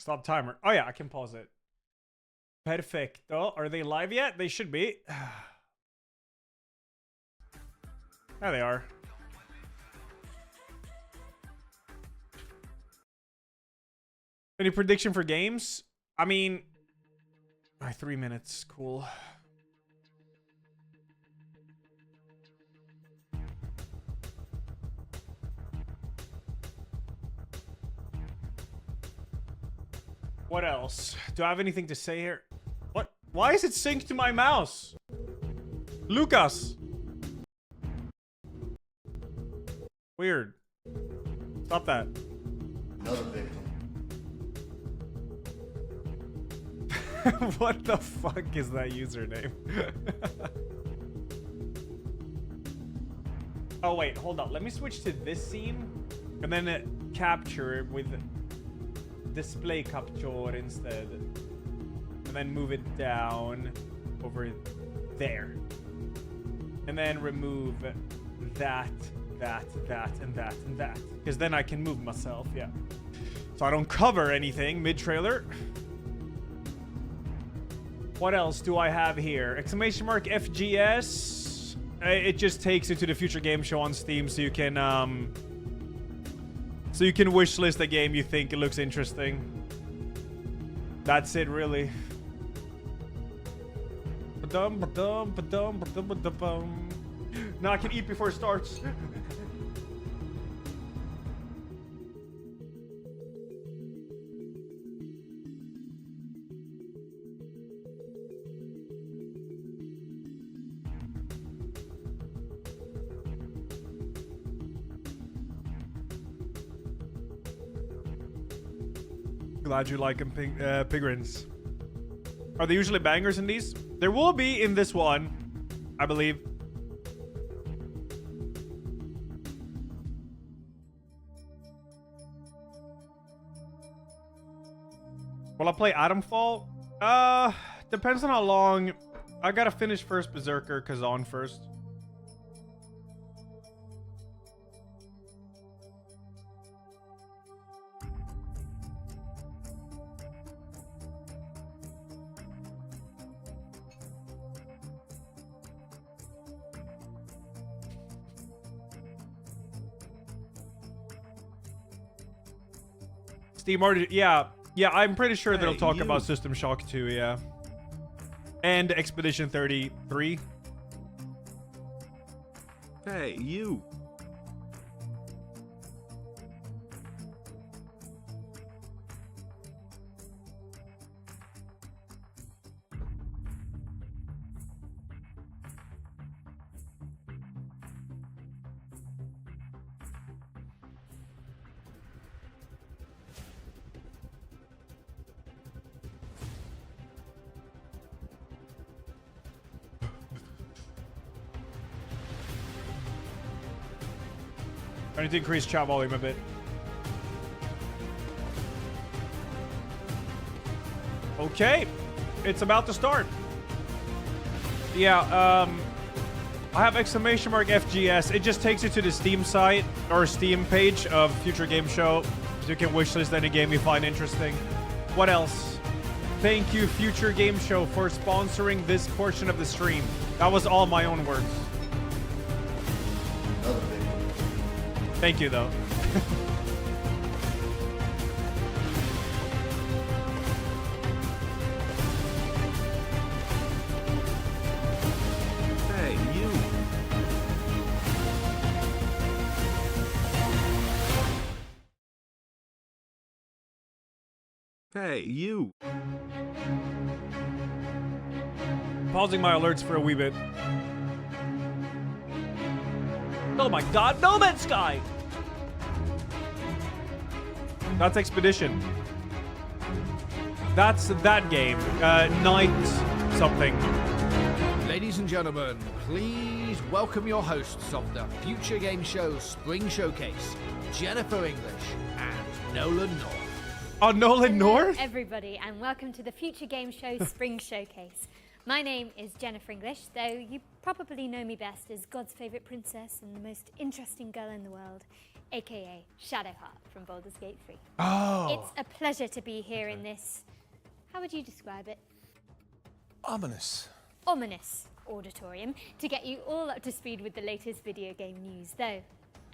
Stop timer. Oh yeah, I can pause it. Perfecto. Are they live yet? They should be. There they are. Any prediction for games? I mean, 3 minutes. Cool. What else? Do I have anything to say here? What? Why is it synced to my mouse? Lucas. Weird. Stop that. Another victim. What the fuck is that username? Oh wait, hold on. Let me switch to this scene and then capture it with display capture instead. And then move it down over there. And then remove that, and that, and that. Because then I can move myself, yeah. So I don't cover anything mid-trailer. What else do I have here? Exclamation mark FGS. It just takes you to the future game show on Steam, so you can wishlist a game you think it looks interesting. That's it, really. Now I can eat before it starts. Glad you like them, Pigrins. Are they usually bangers in these? There will be in this one, I believe. Will I play Atomfall? Depends on how long. I gotta finish first Berserker, cause on first. Steam already, yeah, I'm pretty sure they'll talk about System Shock 2, yeah. And Expedition 33. Hey, you. I need to increase chat volume a bit. Okay, it's about to start. Yeah, I have exclamation mark FGS. It just takes you to the Steam site or Steam page of Future Game Show. So you can wishlist any game you find interesting. What else? Thank you, Future Game Show, for sponsoring this portion of the stream. That was all my own words. Another victim. Thank you, though. Hey, you. Hey, you. Pausing my alerts for a wee bit. Oh my god, No Man's Sky! That's Expedition. That's that game. Night something. Ladies and gentlemen, please welcome your hosts of the Future Game Show Spring Showcase, Jennifer English and Nolan North. Oh, Nolan North? Everybody, and welcome to the Future Game Show Spring Showcase. My name is Jennifer English, though you probably know me best as God's favourite princess and the most interesting girl in the world, aka Shadowheart from Baldur's Gate 3. Oh. It's a pleasure to be here in this, how would you describe it? Ominous. Ominous auditorium to get you all up to speed with the latest video game news. Though,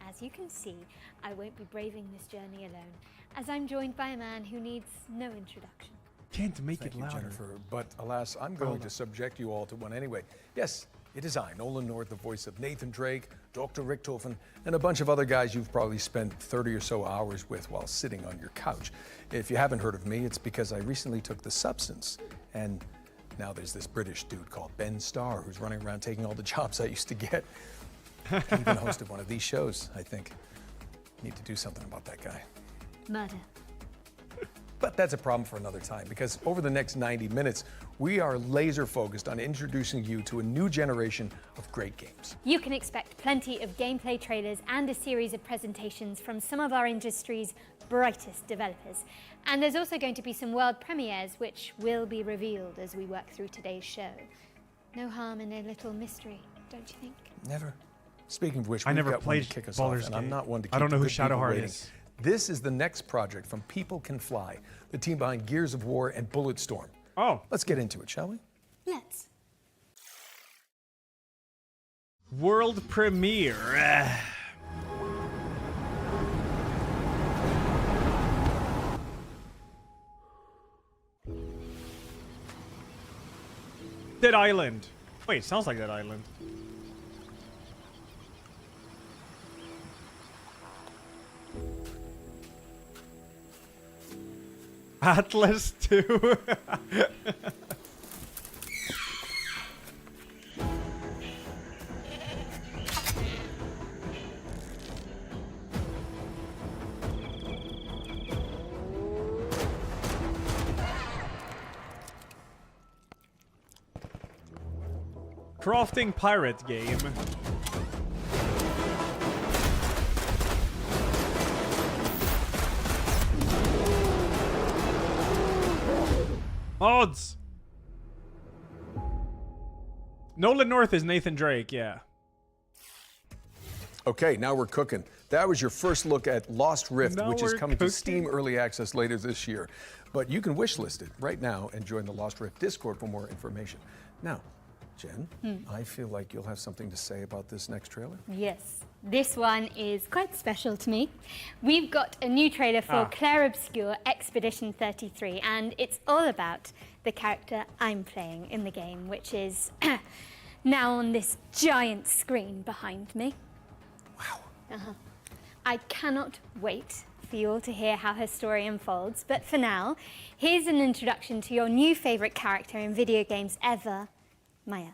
as you can see, I won't be braving this journey alone, as I'm joined by a man who needs no introduction. Can't make Thank it you, louder. Jennifer. But alas, I'm going to subject you all to one anyway. Yes, it is I, Nolan North, the voice of Nathan Drake, Dr. Richtofen, and a bunch of other guys you've probably spent 30 or so hours with while sitting on your couch. If you haven't heard of me, it's because I recently took the substance, and now there's this British dude called Ben Starr who's running around taking all the jobs I used to get. He even hosted one of these shows, I think. Need to do something about that guy. Murder. But that's a problem for another time, because over the next 90 minutes, we are laser focused on introducing you to a new generation of great games. You can expect plenty of gameplay trailers and a series of presentations from some of our industry's brightest developers. And there's also going to be some world premieres which will be revealed as we work through today's show. No harm in a little mystery, don't you think? Never. Speaking of which, I we've never got one played to kick us Baldur's off, and I'm Gate. not one to keep I don't know the who good people Shadowheart waiting. is. This is the next project from People Can Fly, the team behind Gears of War and Bulletstorm. Oh. Let's get into it, shall we? Let's. World premiere. Dead Island. Wait, sounds like Dead Island. Atlas 2. Crafting pirate game. Odds. Nolan North is Nathan Drake, yeah. Okay, now we're cooking. That was your first look at Lost Rift, Now which is we're coming cooking. to Steam Early Access later this year. But you can wishlist it right now and join the Lost Rift Discord for more information. Now, Jen, I feel like you'll have something to say about this next trailer. Yes, this one is quite special to me. We've got a new trailer for Claire Obscure Expedition 33, and it's all about the character I'm playing in the game, which is now on this giant screen behind me. Wow. I cannot wait for you all to hear how her story unfolds, but for now, here's an introduction to your new favorite character in video games ever, Maya.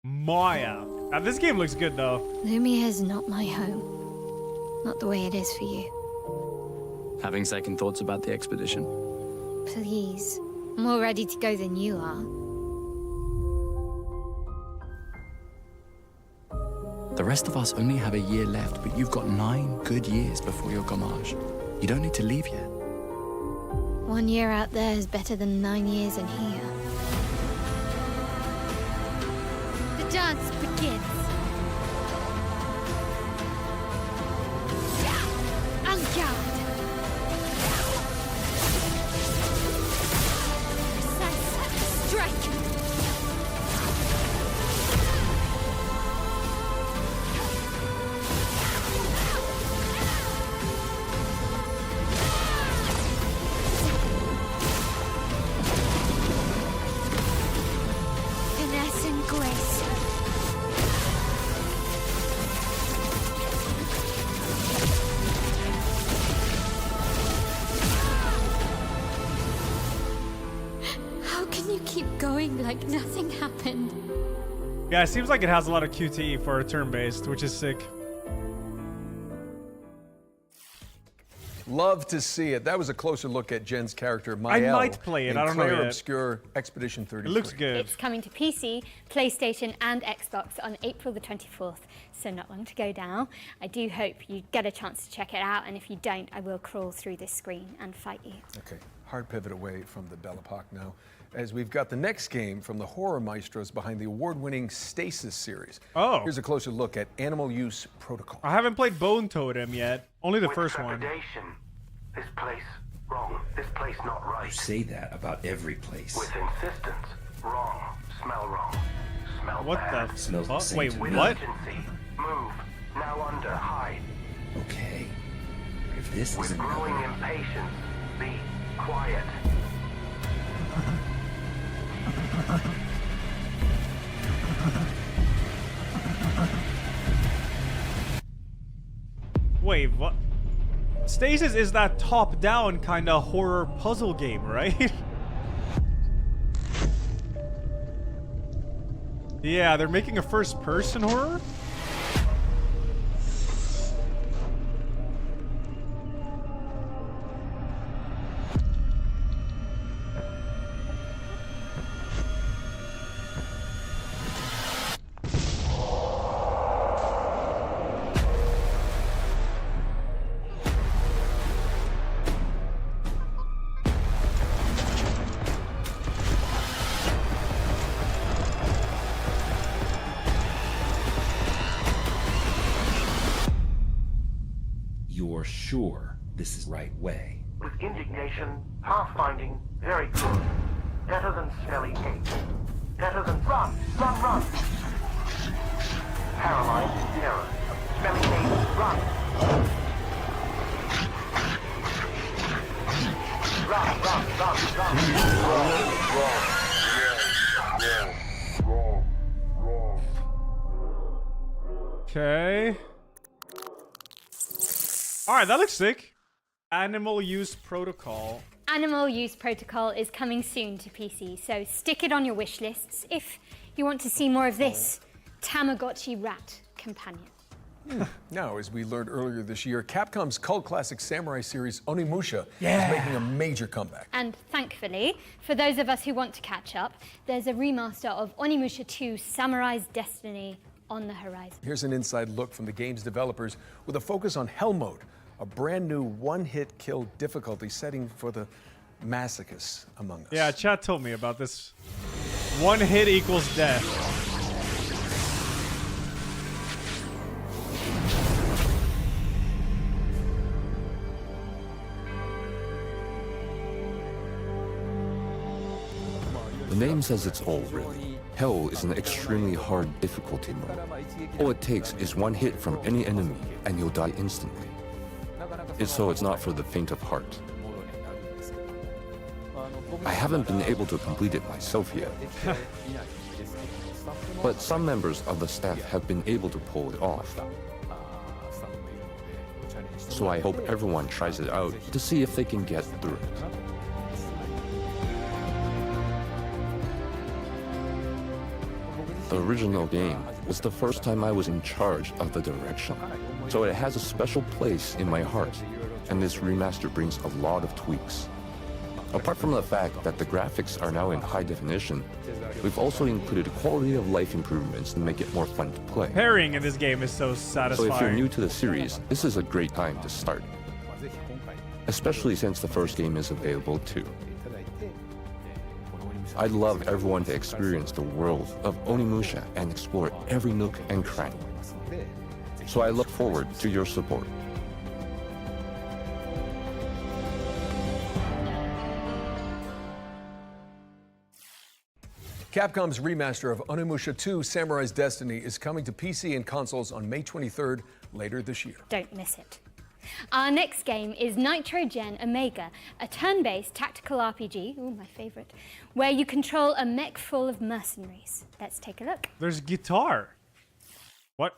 Maya. Now, this game looks good though. Lumia's not my home. Not the way it is for you. Having second thoughts about the expedition? Please. I'm more ready to go than you are. The rest of us only have a year left, but you've got 9 good years before your gommage. You don't need to leave yet. 1 year out there is better than 9 years in here. The dance begins. En garde. Precise strike. Finesse and grace. How can you keep going like nothing happened? Yeah, it seems like it has a lot of QTE for a turn-based, which is sick. Love to see it. That was a closer look at Jen's character, Mael. might play it, in I don't know Claire yet. Obscure Expedition It 33. looks good. It's coming to PC, PlayStation, and Xbox on April the 24th, so not long to go now. I do hope you get a chance to check it out, and if you don't, I will crawl through this screen and fight you. Okay. hard pivot away from the Belle Epoque now, as we've got the next game from the horror maestros behind the award-winning Stasis series. Oh. Here's a closer look at Animal Use Protocol. I haven't played Bone Totem yet. Only the first one. Trepidation. This place wrong. This place not right. You say that about every place. With insistence. Wrong. Smell wrong. Smell What bad. the Smells the fuck? same Wait, to With me. what? urgency. Move. Now under. Hide. Okay. If this With isn't growing another- impatience. Be quiet. Wait, what? Stasis is that top-down kind of horror puzzle game, right? Yeah, they're making a first-person horror? You're sure this is the right way? With indignation, pathfinding, very good. Better than smelly hate. Better than run, run, run. Paralyzed terror. Smelly hate, run. Run, run, run, run. Okay. Alright, that looks sick. Animal Use Protocol. Animal Use Protocol is coming soon to PC, so stick it on your wish lists if you want to see more of this Tamagotchi rat companion. Now, as we learned earlier this year, Capcom's cult classic samurai series Onimusha is making a major comeback. And thankfully, for those of us who want to catch up, there's a remaster of Onimusha 2 Samurai's Destiny on the horizon. Here's an inside look from the game's developers with a focus on Hell Mode, a brand new one-hit kill difficulty setting for the masochists among us. Yeah, chat told me about this. One hit equals death. The name says it's all, really. Hell is an extremely hard difficulty mode. All it takes is one hit from any enemy, and you'll die instantly. It's not for the faint of heart. I haven't been able to complete it myself yet. But some members of the staff have been able to pull it off. So I hope everyone tries it out to see if they can get through it. The original game was the first time I was in charge of the direction, so it has a special place in my heart, and this remaster brings a lot of tweaks. Apart from the fact that the graphics are now in high definition, we've also included quality of life improvements to make it more fun to play. Parrying in this game is so So satisfying. if you're new to the series, this is a great time to start, especially since the first game is available too. I'd love everyone to experience the world of Onimusha and explore every nook and cranny. So I look forward to your support. Capcom's remaster of Onimusha 2 Samurai's Destiny is coming to PC and consoles on May 23rd, later this year. Don't miss it. Our next game is Nitrogen Omega, a turn-based tactical RPG, ooh, my favorite, where you control a mech full of mercenaries. Let's take a look. There's guitar. What?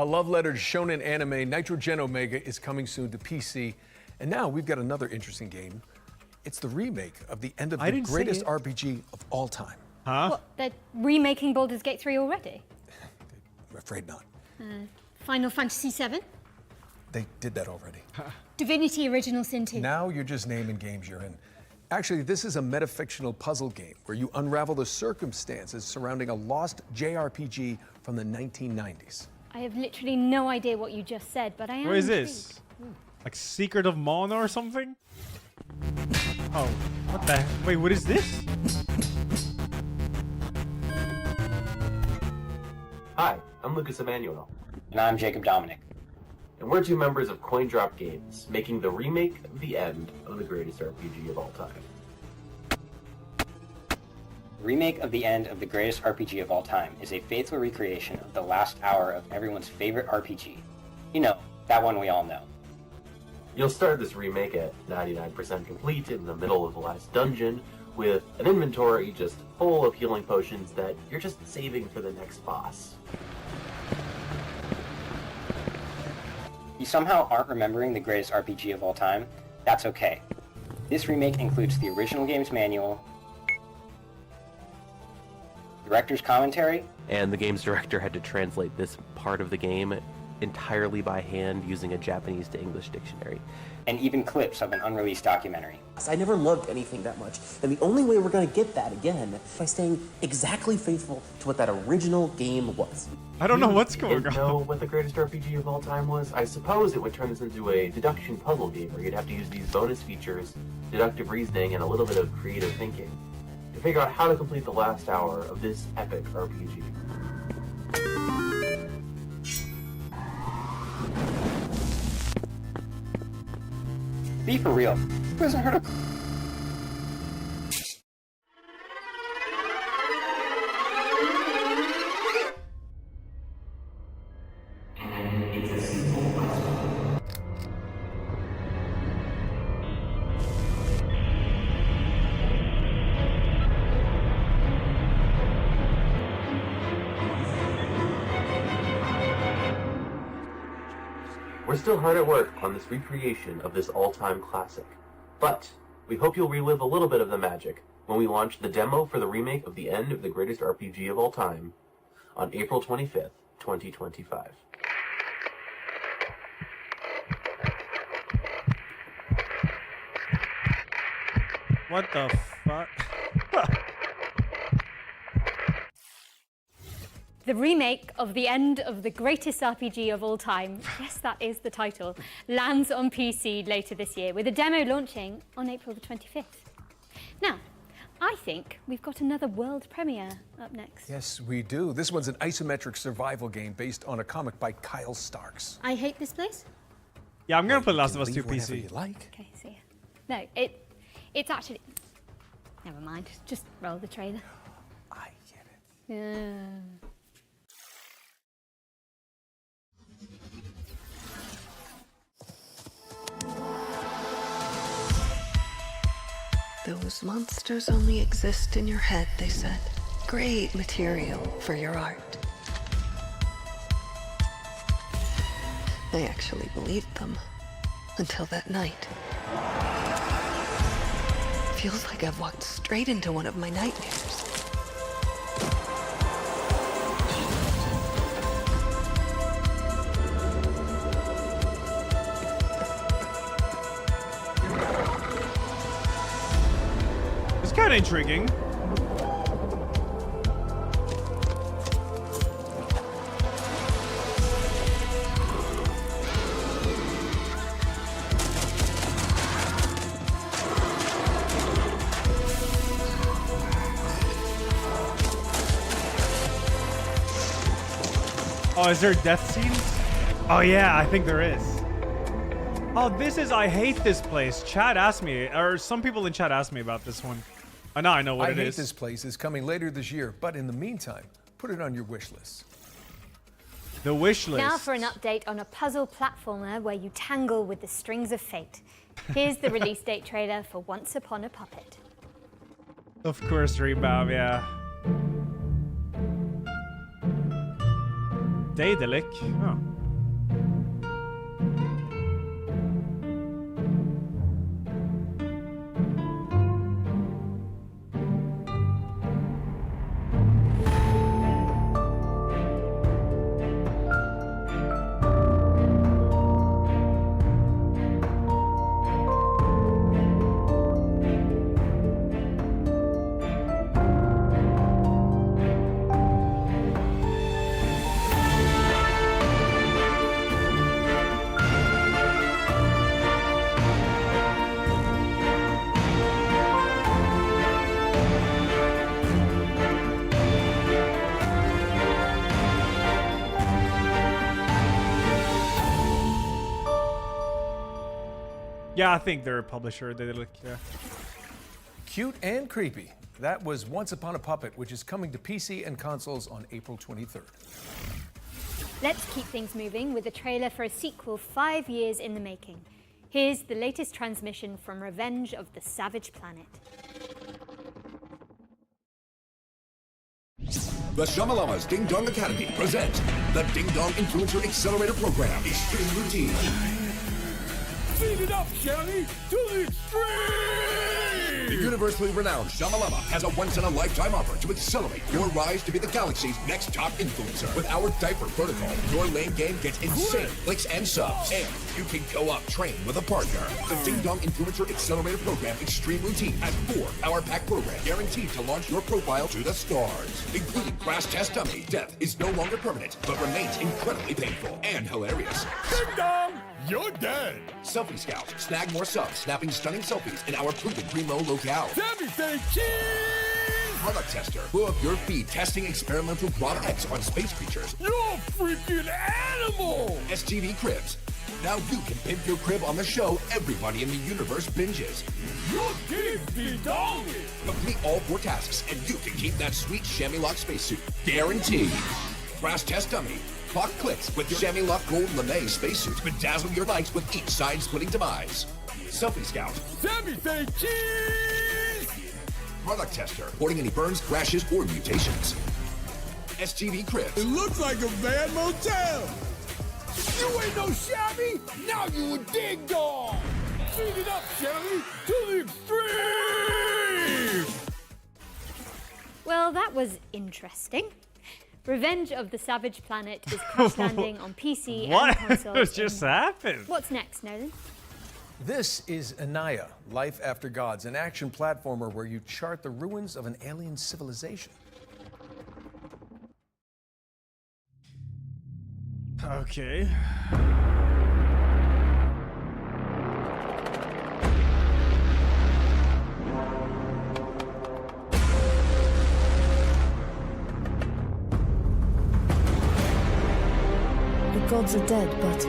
A love letter to shonen anime, Nitrogen Omega is coming soon to PC. And now we've got another interesting game. It's the remake of the end of the greatest RPG of all time. Huh? What, they're remaking Baldur's Gate 3 already? I'm afraid not. Final Fantasy 7? They did that already. Divinity Original Sin 2? Now you're just naming games you're in. Actually, this is a metafictional puzzle game where you unravel the circumstances surrounding a lost JRPG from the 1990s. I have literally no idea what you just said, but I am What is intrigued. this? Like Secret of Mana or something? Oh, what the? Wait, what is this? Hi, I'm Lucas Emmanuel. And I'm Jacob Dominic. And we're two members of CoinDrop Games, making the remake of the end of the greatest RPG of all time. Remake of the end of the greatest RPG of all time is a faithful recreation of the last hour of everyone's favorite RPG. You know, that one we all know. You'll start this remake at 99% complete in the middle of the last dungeon, with an inventory just full of healing potions that you're just saving for the next boss. You somehow aren't remembering the greatest RPG of all time? That's okay. This remake includes the original game's manual, director's commentary, and the game's director had to translate this part of the game entirely by hand using a Japanese to English dictionary. and even clips of an unreleased documentary. I never loved anything that much, and the only way we're going to get that again by staying exactly faithful to what that original game was. I don't know what's going on. Didn't know what the greatest RPG of all time was? I suppose it would turn this into a deduction puzzle game where you'd have to use these bonus features, deductive reasoning, and a little bit of creative thinking to figure out how to complete the last hour of this epic RPG. Be for real. Who hasn't heard of... We're still hard at work on this recreation of this all-time classic, but we hope you'll relive a little bit of the magic when we launch the demo for the remake of the end of the greatest RPG of all time on April 25th, 2025. What the fuck? The remake of the end of the greatest RPG of all time, yes, that is the title, lands on PC later this year, with a demo launching on April the 25th. Now, I think we've got another world premiere up next. Yes, we do. This one's an isometric survival game based on a comic by Kyle Starks. I Hate This Place? Yeah, I'm gonna put Last of Us 2 Whenever PC. you like. Okay, see ya. No, it's actually... Never mind, just roll the trailer. I get it. Yeah. Those monsters only exist in your head, they said. Great material for your art. I actually believed them. Until that night. Feels like I've walked straight into one of my nightmares. It's kind of intriguing. Oh, is there death scenes? Oh yeah, I think there is. Oh, this is I Hate This Place. Chat asked me, or some people in chat asked me about this one. Oh, now I know what I it Hate is. This Place is coming later this year, but in the meantime, put it on your wish list. The wish list. Now for an update on a puzzle platformer where you tangle with the strings of fate. Here's the release date trailer for Once Upon a Puppet. Of course, Rebound, yeah. Daedalic. Oh. Yeah, I think they're a publisher. They look, yeah. Cute and creepy. That was Once Upon a Puppet, which is coming to PC and consoles on April 23rd. Let's keep things moving with a trailer for a sequel 5 years in the making. Here's the latest transmission from Revenge of the Savage Planet. The Shamalama's Ding Dong Academy presents the Ding Dong Influencer Accelerator Program Extreme Routine. Speed it up, Shelly, to the extreme! The universally renowned Shamalama has a once-in-a-lifetime offer to accelerate your rise to be the galaxy's next top influencer. With our diaper protocol, your lane game gets insane clicks and subs, and you can go up train with a partner. The Ding Dong Influencer Accelerator Program Extreme Routine has 4 power-packed programs guaranteed to launch your profile to the stars, including crash test dummy. Death is no longer permanent, but remains incredibly painful and hilarious. Ding Dong, you're dead. Selfie Scout. Snag more subs, snapping stunning selfies in our proven primo locale. Sammy say cheese! Product Tester. Blow up your feed testing experimental products on space creatures. You're a freaking animal! STV Cribs. Now you can pimp your crib on the show everybody in the universe binges. You're getting ding-donged! Complete all 4 tasks and you can keep that sweet chamois lock spacesuit. Guaranteed. Crash Test Dummy. Clock clicks with your chamois lock gold lame spacesuit. Bedazzle your likes with each side-splitting demise. Selfie Scout. Sammy say cheese! Product Tester. Reporting any burns, crashes, or mutations. STV Cribs. It looks like a bad motel! You ain't no shabby! Now you a ding dong! Speed it up, Shelly, to the extreme! Well, that was interesting. Revenge of the Savage Planet is crash landing on PC and consoles. What just happened? What's next, Nolan? This is Anaya, Life After Gods, an action platformer where you chart the ruins of an alien civilization. Okay. The gods are dead, but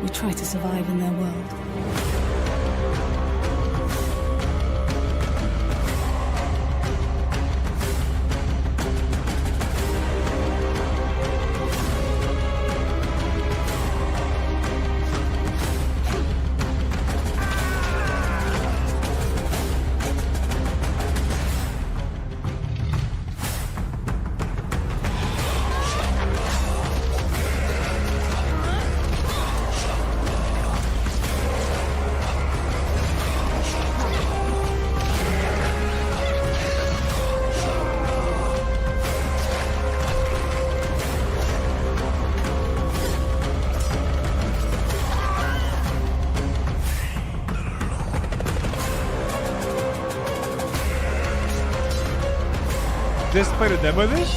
we try to survive in their world. Just played a demo of this?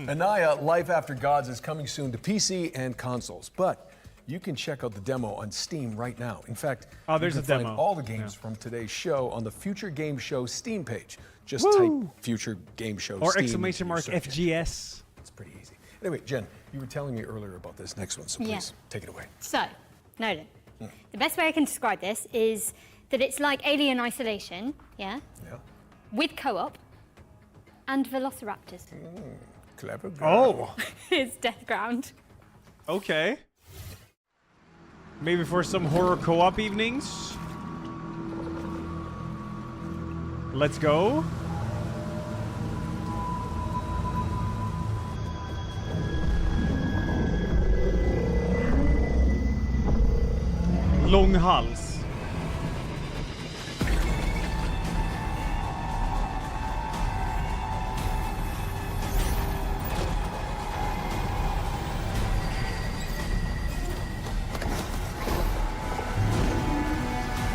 Anaya, Life After Gods is coming soon to PC and consoles, but you can check out the demo on Steam right now. In fact, there's you can a demo. find all the games from today's show on the Future Game Show Steam page. Just type Future Game Show Or Steam. exclamation mark FGS. It's pretty easy. Anyway, Jen, you were telling me earlier about this next one, so please take it away. So, Nolan, the best way I can describe this is that it's like Alien Isolation, yeah? With co-op and velociraptors. Clever girl. Oh! It's Death Ground. Okay. Maybe for some horror co-op evenings? Let's go. Långhals.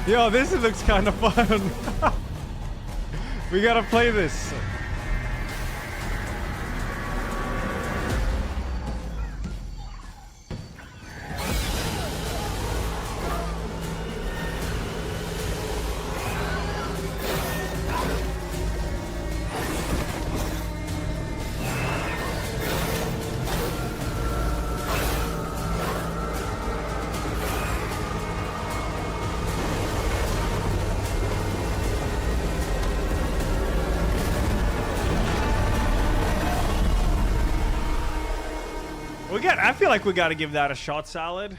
Yo, this looks kind of fun. We gotta play this. I feel like we gotta give that a shot, Salad.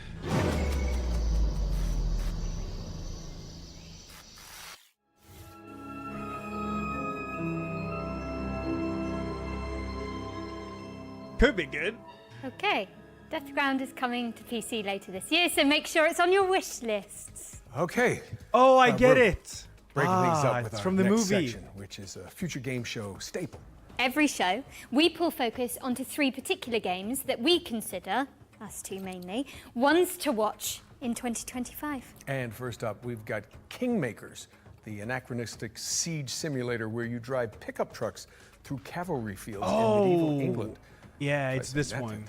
Could be good. Okay, Deathground is coming to PC later this year, so make sure it's on your wish lists. Okay. Oh, I get we're it. Breaking things up with it's our from the next movie. section, which is a future game show staple. Every show, we pull focus onto 3 particular games that we consider, us two mainly, ones to watch in 2025. And first up, we've got Kingmakers, the anachronistic siege simulator where you drive pickup trucks through cavalry fields in medieval England. Yeah, it's this one.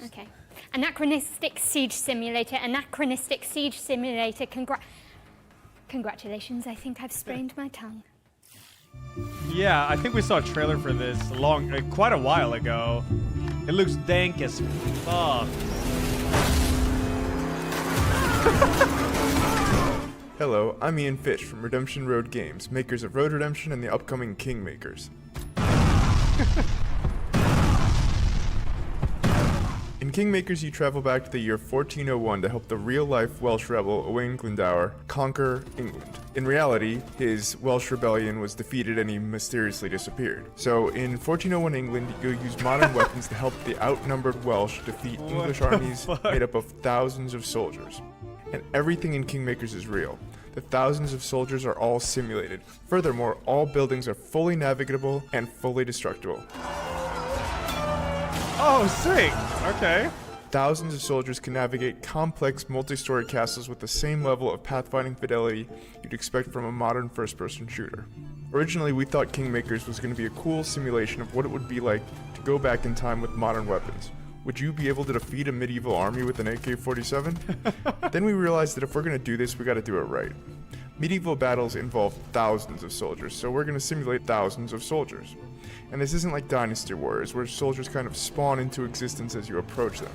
Okay. Anachronistic Siege Simulator, Anachronistic Siege Simulator, congratulations, I think I've sprained my tongue. Yeah, I think we saw a trailer for this quite a while ago. It looks dank as fuck. Hello, I'm Ian Fish from Redemption Road Games, makers of Road Redemption and the upcoming Kingmakers. In Kingmakers, you travel back to the year 1401 to help the real-life Welsh rebel Owain Glendower conquer England. In reality, his Welsh rebellion was defeated and he mysteriously disappeared. So in 1401 England, you'll use modern weapons to help the outnumbered Welsh defeat English armies made up of thousands of soldiers. And everything in Kingmakers is real. The thousands of soldiers are all simulated. Furthermore, all buildings are fully navigable and fully destructible. Oh, sick! Okay. Thousands of soldiers can navigate complex multi-story castles with the same level of pathfinding fidelity you'd expect from a modern first-person shooter. Originally, we thought Kingmakers was going to be a cool simulation of what it would be like to go back in time with modern weapons. Would you be able to defeat a medieval army with an AK-47? Then we realized that if we're going to do this, we got to do it right. Medieval battles involve thousands of soldiers, so we're going to simulate thousands of soldiers. And this isn't like Dynasty Warriors, where soldiers kind of spawn into existence as you approach them.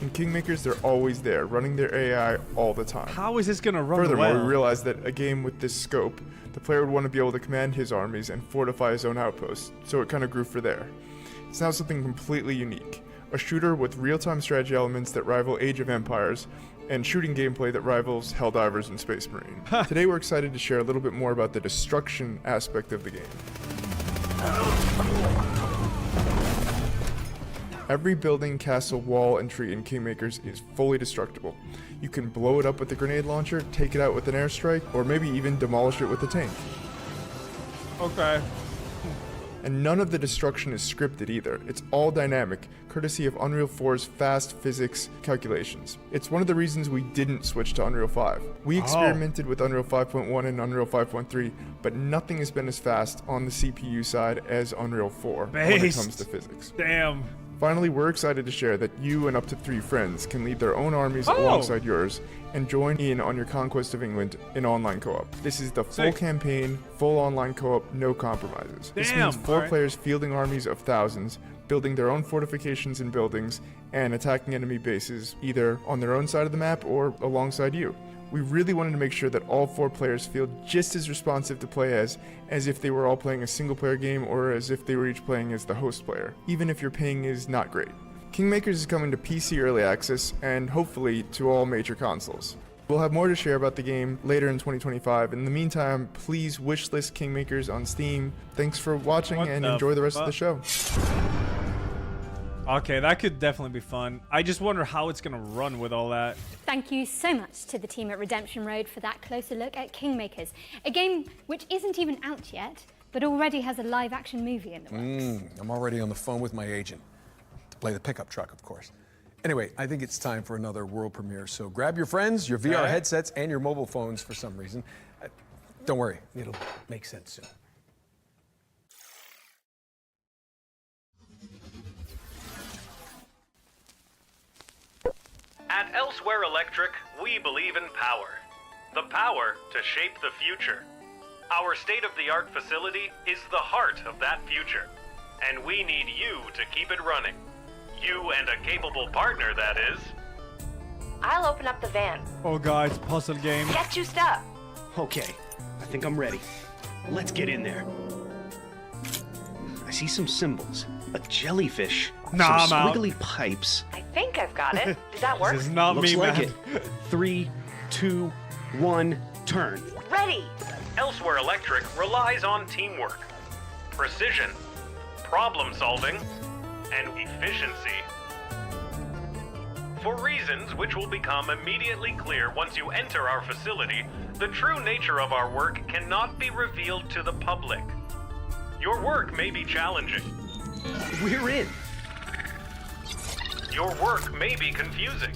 In Kingmakers, they're always there, running their AI all the time. How is this gonna run Furthermore, well? we realized that a game with this scope, the player would want to be able to command his armies and fortify his own outposts, so it kind of grew for there. It's now something completely unique. A shooter with real-time strategy elements that rival Age of Empires, and shooting gameplay that rivals Helldivers and Space Marine. Today we're excited to share a little bit more about the destruction aspect of the game. Every building, castle, wall, and tree in Kingmakers is fully destructible. You can blow it up with a grenade launcher, take it out with an airstrike, or maybe even demolish it with a tank. Okay. And none of the destruction is scripted either. It's all dynamic, courtesy of Unreal 4's fast physics calculations. It's one of the reasons we didn't switch to Unreal 5. We experimented with Unreal 5.1 and Unreal 5.3, but nothing has been as fast on the CPU side as Unreal 4 when it comes to physics. Damn. Finally, we're excited to share that you and up to 3 friends can lead their own armies alongside yours and join in on your conquest of England in online co-op. This is the full campaign, full online co-op, no compromises. This means 4 players fielding armies of thousands, building their own fortifications and buildings, and attacking enemy bases either on their own side of the map or alongside you. We really wanted to make sure that all 4 players feel just as responsive to play as if they were all playing a single player game or as if they were each playing as the host player, even if your ping is not great. Kingmakers is coming to PC Early Access and hopefully to all major consoles. We'll have more to share about the game later in 2025. In the meantime, please wishlist Kingmakers on Steam. Thanks for watching and enjoy the rest of the show. Okay, that could definitely be fun. I just wonder how it's gonna run with all that. Thank you so much to the team at Redemption Road for that closer look at Kingmakers, a game which isn't even out yet, but already has a live-action movie in the works. I'm already on the phone with my agent to play the pickup truck, of course. Anyway, I think it's time for another world premiere, so grab your friends, your VR headsets, and your mobile phones for some reason. Don't worry, it'll make sense soon. At Elsewhere Electric, we believe in power. The power to shape the future. Our state-of-the-art facility is the heart of that future, and we need you to keep it running. You and a capable partner, that is. I'll open up the van. Oh guys, puzzle game. Get juiced up. Okay, I think I'm ready. Let's get in there. I see some symbols. a jellyfish. Nah, some I'm out. squiggly pipes. I think I've got it. Does that work? This is not Looks me, like man. it. 3, 2, 1, turn. Ready. Elsewhere Electric relies on teamwork, precision, problem solving, and efficiency. For reasons which will become immediately clear once you enter our facility, the true nature of our work cannot be revealed to the public. Your work may be challenging. We're in. Your work may be confusing.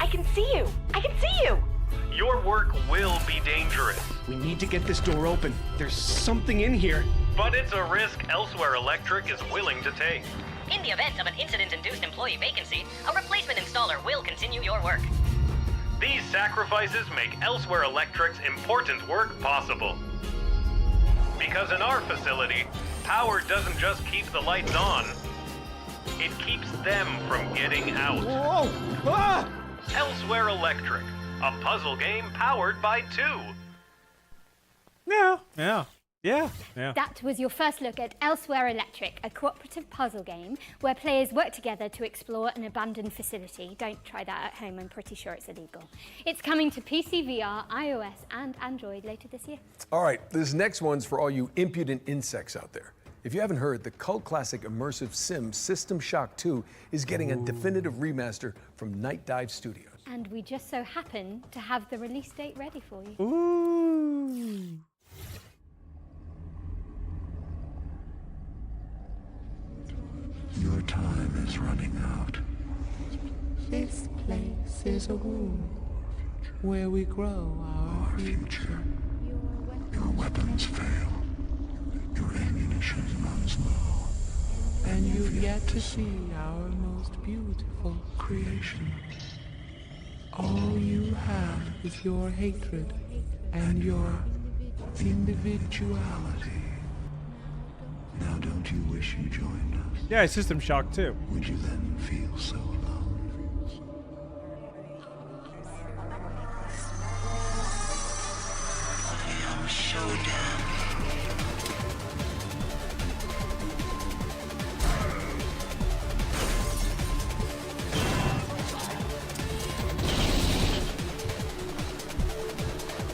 I can see you. I can see you. Your work will be dangerous. We need to get this door open. There's something in here. But it's a risk Elsewhere Electric is willing to take. In the event of an incident-induced employee vacancy, a replacement installer will continue your work. These sacrifices make Elsewhere Electric's important work possible. Because in our facility, power doesn't just keep the lights on, it keeps them from getting out. Whoa! Ah! Elsewhere Electric, a puzzle game powered by 2. Yeah. That was your first look at Elsewhere Electric, a cooperative puzzle game where players work together to explore an abandoned facility. Don't try that at home, I'm pretty sure it's illegal. It's coming to PC, VR, iOS, and Android later this year. All right, this next one's for all you impudent insects out there. If you haven't heard, the cult classic immersive sim System Shock 2 is getting a definitive remaster from Night Dive Studios. And we just so happen to have the release date ready for you. Ooh. Your time is running out. This place is a womb where we grow our future. Your weapons fail. Your ammunition runs low. And you've yet to see our most beautiful creation. All you have is your hatred and your individuality. Now don't you wish you joined us? Yeah, System Shock too. Would you then feel so alone? I am Showdown.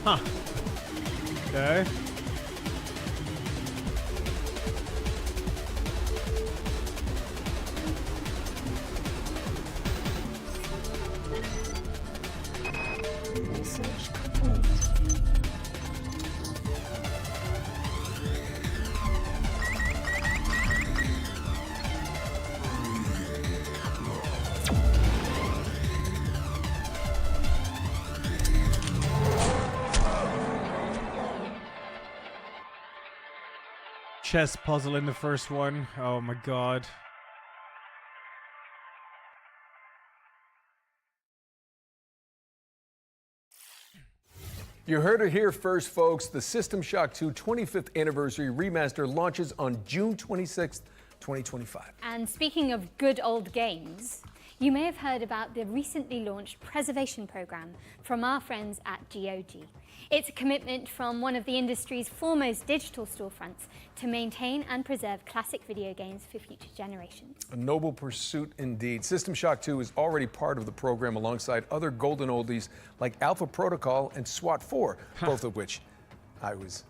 Huh. Okay. Research complete. Chess puzzle in the first one. Oh my god. You heard it here first, folks. The System Shock 2 25th Anniversary Remaster launches on June 26th, 2025. And speaking of good old games, you may have heard about the recently launched preservation program from our friends at GOG. It's a commitment from one of the industry's foremost digital storefronts to maintain and preserve classic video games for future generations. A noble pursuit indeed. System Shock 2 is already part of the program alongside other golden oldies like Alpha Protocol and SWAT 4, both of which I was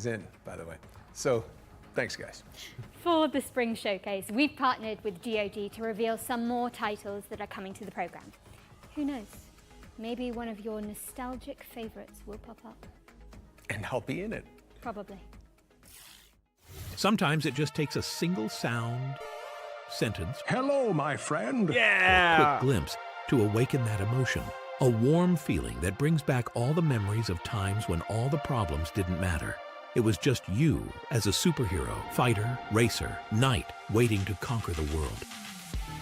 in, by the way. So, thanks, guys. For the Spring Showcase, we've partnered with GOG to reveal some more titles that are coming to the program. Who knows? Maybe one of your nostalgic favorites will pop up. And I'll be in it. Probably. Sometimes it just takes a single sound, sentence, Hello, my friend. quick glimpse to awaken that emotion. A warm feeling that brings back all the memories of times when all the problems didn't matter. It was just you as a superhero, fighter, racer, knight, waiting to conquer the world.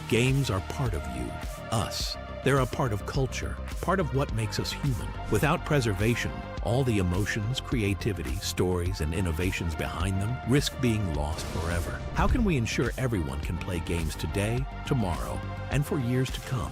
Games are part of you, us. They're a part of culture, part of what makes us human. Without preservation, all the emotions, creativity, stories, and innovations behind them risk being lost forever. How can we ensure everyone can play games today, tomorrow, and for years to come?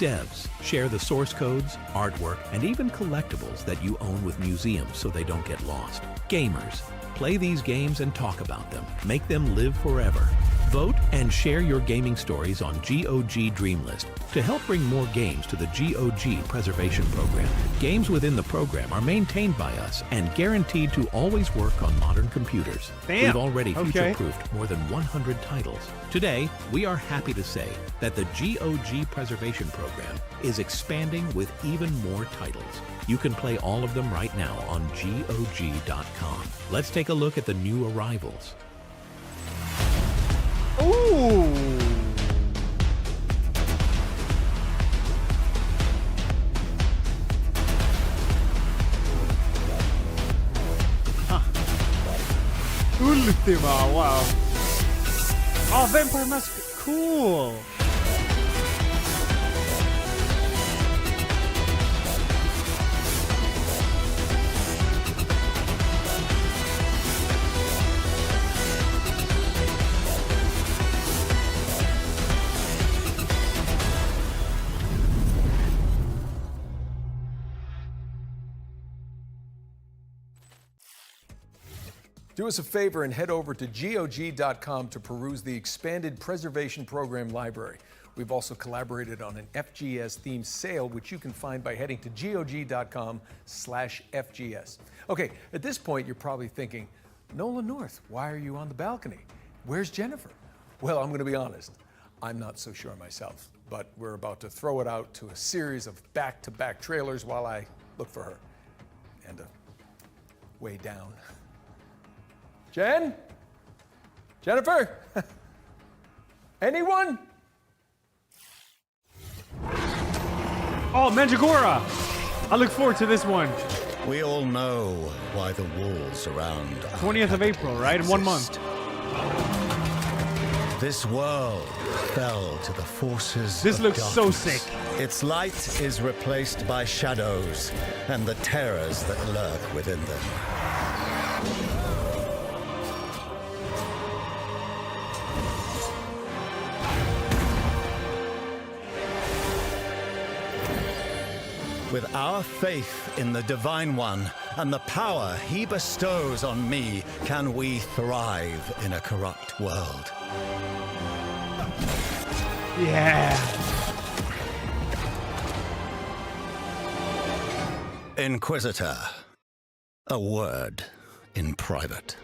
Devs, share the source codes, artwork, and even collectibles that you own with museums so they don't get lost. Gamers, play these games and talk about them. Make them live forever. Vote and share your gaming stories on GOG Dreamlist to help bring more games to the GOG Preservation Program. Games within the program are maintained by us and guaranteed to always work on modern computers. Damn. We've already Okay. future-proofed more than 100 titles. Today, we are happy to say that the GOG Preservation Program is expanding with even more titles. You can play all of them right now on GOG.com. Let's take a look at the new arrivals. Ooh. Ultima, wow. Oh, Vampire Mask, cool. Do us a favor and head over to GOG.com to peruse the expanded Preservation Program library. We've also collaborated on an FGS-themed sale, which you can find by heading to GOG.com/FGS. Okay, at this point, you're probably thinking, Nolan North, why are you on the balcony? Where's Jennifer? Well, I'm going to be honest. I'm not so sure myself, but we're about to throw it out to a series of back-to-back trailers while I look for her. And way down. Jen? Jennifer? Anyone? Oh, Mandragora! I look forward to this one. We all know why the walls around 20th of April, right? In 1 month. This world fell to the forces This of looks so darkness. sick. Its light is replaced by shadows and the terrors that lurk within them. With our faith in the Divine One and the power he bestows on me, can we thrive in a corrupt world? Yeah. Inquisitor, a word in private.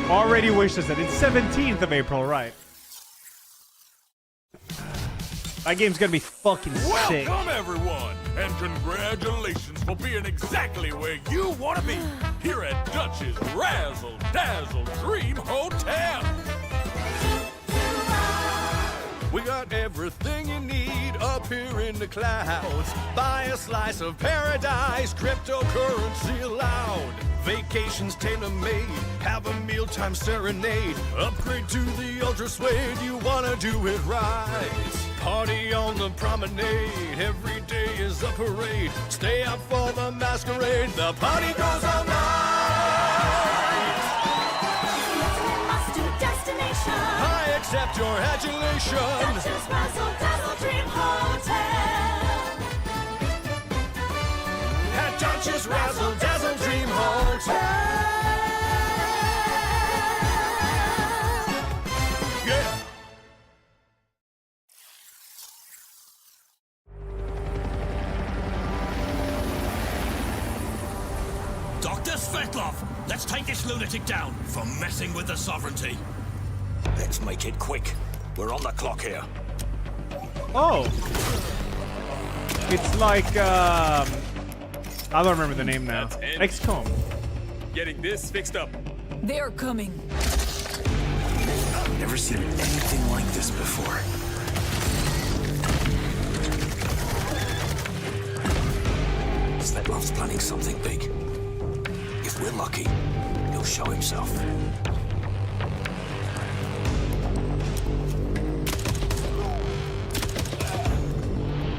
Already wishes that it's 17th of April, right? That game's gonna be fucking sick. Welcome, everyone, and congratulations for being exactly where you want to be, here at Dutch's Razzle Dazzle Dream Hotel. We got everything you need up here in the clouds. Buy a slice of paradise, cryptocurrency allowed. Vacations tailor-made, have a mealtime serenade. Upgrade to the ultra suede, you wanna do it right. Party on the promenade, every day is a parade. Stay up for the masquerade, the party goes all night. Must-do destination. I accept your adulation. Dutch's Razzle Dazzle Dream Hotel. At Dutch's Razzle Dazzle Dream Hotel. Yeah. Dr. Svetlov, let's take this lunatic down for messing with the sovereignty. Let's make it quick. We're on the clock here. Oh. It's like, I don't remember the name now. XCOM. Getting this fixed up. They're coming. Never seen anything like this before. Svetlov's planning something big. If we're lucky, he'll show himself.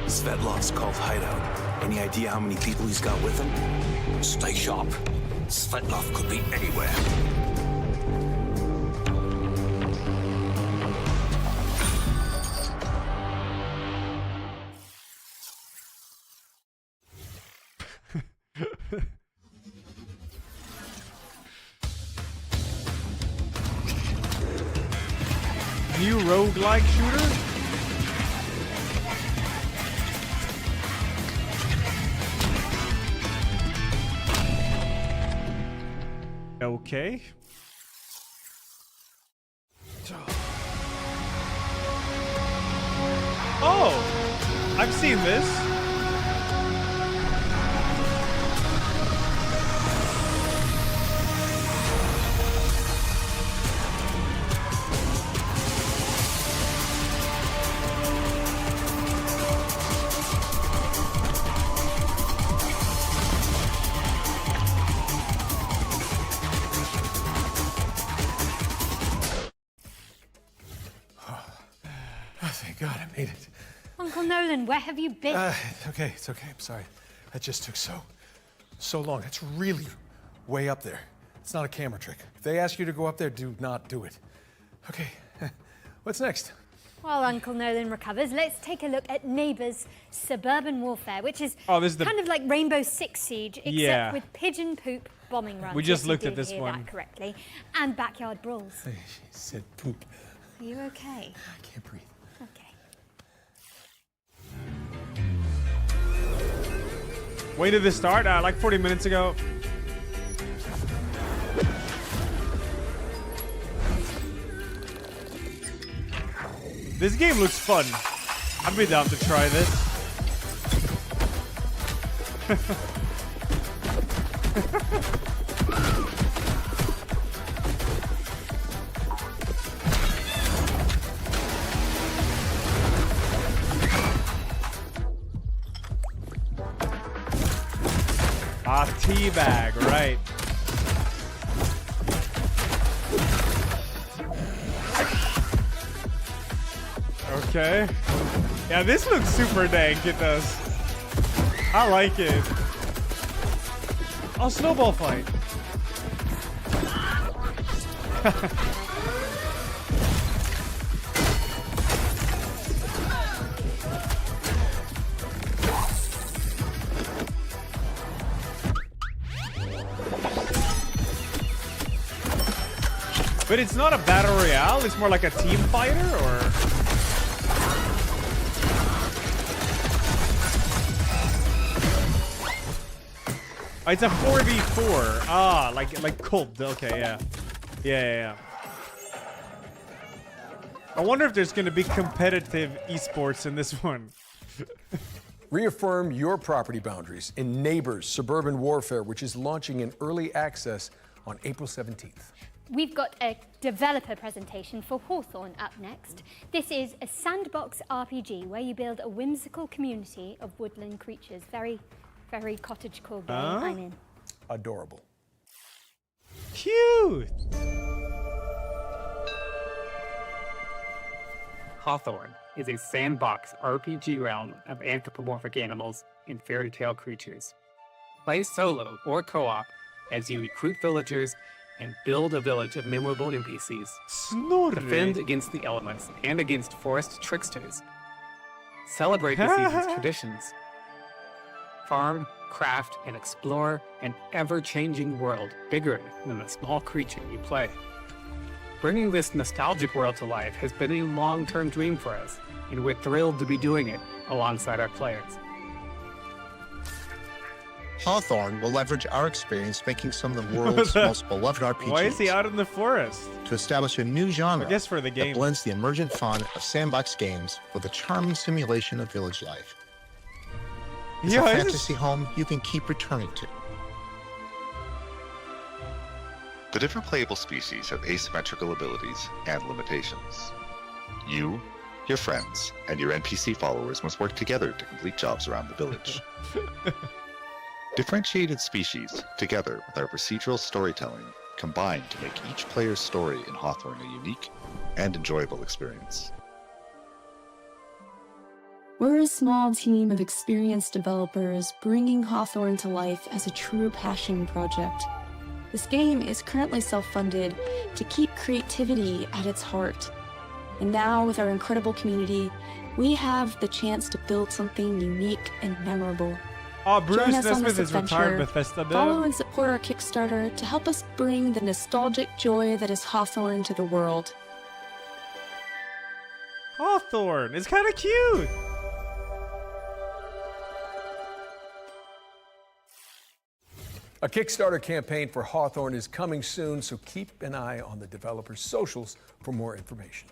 Svetlov's called hideout. Any idea how many people he's got with him? Stay sharp. Svetlov could be anywhere. new roguelike shooter? Okay. Oh, I've seen this. Thank God I made it. Uncle Nolan, where have you been? It's okay. I'm sorry. That just took so long. It's really way up there. It's not a camera trick. If they ask you to go up there, do not do it. Okay, what's next? While Uncle Nolan recovers, let's take a look at Neighbors Suburban Warfare, which is kind of like Rainbow Six Siege, except with pigeon poop bombing runs. We just if looked you at do this hear one. that correctly, and backyard brawls. She said poop. Are you okay? I can't breathe. Okay. When did this start? Like 40 minutes ago. This game looks fun. I'd be down to try this. Teabag, right. Okay. Yeah, this looks super dank, it does. I like it. Oh, snowball fight. But it's not a battle royale, it's more like a team fighter, or? Oh, it's a 4v4. Ah, like Cult. Okay, yeah. Yeah. I wonder if there's gonna be competitive esports in this one. Reaffirm your property boundaries in Neighbors Suburban Warfare, which is launching in early access on April 17th. We've got a developer presentation for Hawthorne up next. This is a sandbox RPG where you build a whimsical community of woodland creatures. Very, very cottagecore game. I'm in. Adorable. Cute. Hawthorne is a sandbox RPG realm of anthropomorphic animals and fairy tale creatures. Play solo or co-op as you recruit villagers and build a village of memorable NPCs. Snorri. Defend against the elements and against forest tricksters. Celebrate the season's traditions. Farm, craft, and explore an ever-changing world bigger than the small creature you play. Bringing this nostalgic world to life has been a long-term dream for us, and we're thrilled to be doing it alongside our players. Hawthorne will leverage our experience making some of the world's most beloved RPGs. Why is he out in the forest? To establish a new genre I guess for the game. that blends the emergent fun of sandbox games with a charming simulation of village life. It's a fantasy home you can keep returning to. The different playable species have asymmetrical abilities and limitations. You, your friends, and your NPC followers must work together to complete jobs around the village. Differentiated species, together with our procedural storytelling, combine to make each player's story in Hawthorne a unique and enjoyable experience. We're a small team of experienced developers bringing Hawthorne to life as a true passion project. This game is currently self-funded to keep creativity at its heart. And now, with our incredible community, we have the chance to build something unique and memorable. Oh, Bruce Join us on Nesmith this is retired Bethesda. Follow and support our Kickstarter to help us bring the nostalgic joy that is Hawthorne to the world. Hawthorne. It's kind of cute. A Kickstarter campaign for Hawthorne is coming soon, so keep an eye on the developer's socials for more information.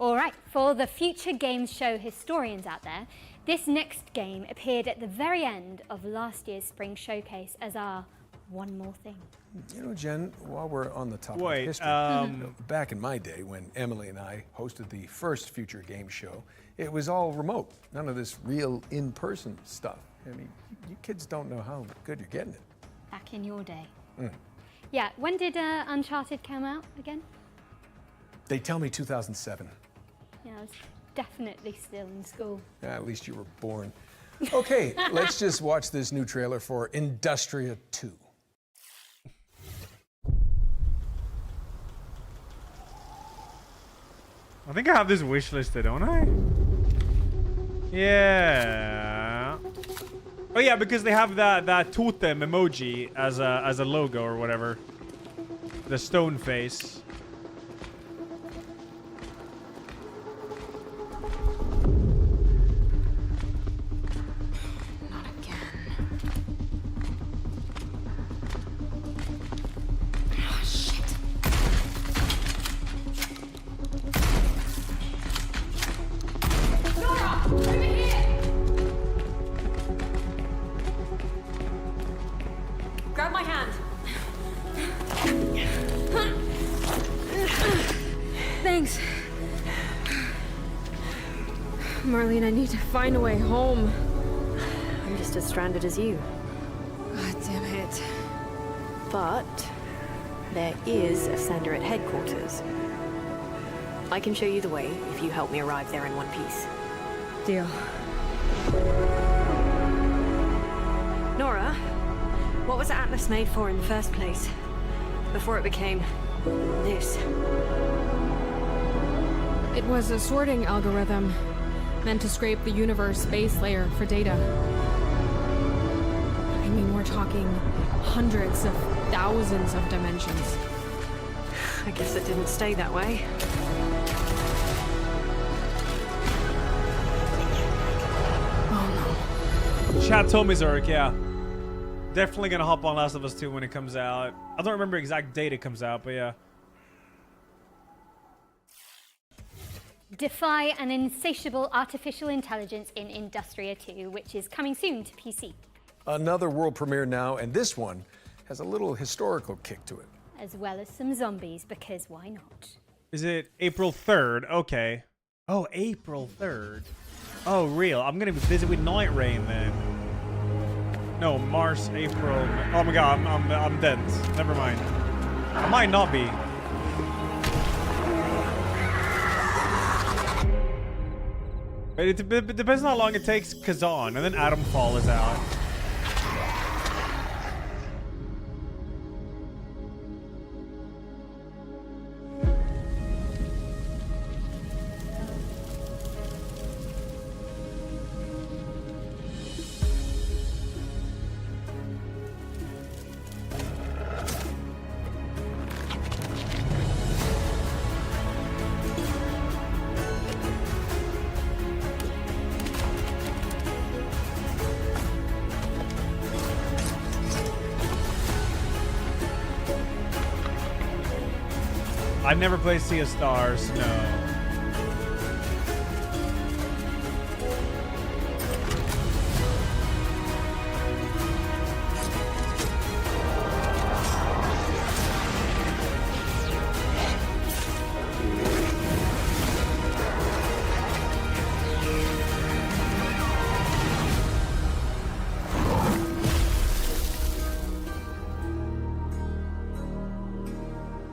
All right, for the future games show historians out there, this next game appeared at the very end of last year's spring showcase as our one more thing. You know, Jen, while we're on the topic of history, back in my day when Emily and I hosted the first future game show, it was all remote. None of this real in-person stuff. I mean, you kids don't know how good you're getting it. Back in your day. Yeah, when did Uncharted come out again? They tell me 2007. Yeah, I was definitely still in school. Yeah, at least you were born. Okay, let's just watch this new trailer for Industria 2. I think I have this wish listed, don't I? Yeah. Oh yeah, because they have that totem emoji as a logo or whatever. The stone face. Not again. Oh, shit. Nora, over here! Grab my hand. Thanks. Marlene, I need to find a way home. I'm just as stranded as you. God damn it. But there is a sender at headquarters. I can show you the way if you help me arrive there in one piece. Deal. Nora, what was Atlas made for in the first place? Before it became this? It was a sorting algorithm meant to scrape the universe base layer for data. I mean, we're talking hundreds of thousands of dimensions. I guess it didn't stay that way. Oh no. Chat told me, Zurich, yeah. Definitely gonna hop on Last of Us 2 when it comes out. I don't remember exact date it comes out, but yeah. Defy an insatiable artificial intelligence in Industria 2, which is coming soon to PC. Another world premiere now, and this one has a little historical kick to it. As well as some zombies, because why not? Is it April 3rd? Okay. Oh, April 3rd. Oh, real. I'm gonna be busy with Night Rain then. No, March, April. Oh my god, I'm dead. Never mind. I might not be. But it depends on how long it takes Kazan, and then Atomfall is out. I've never played Sea of Stars, no.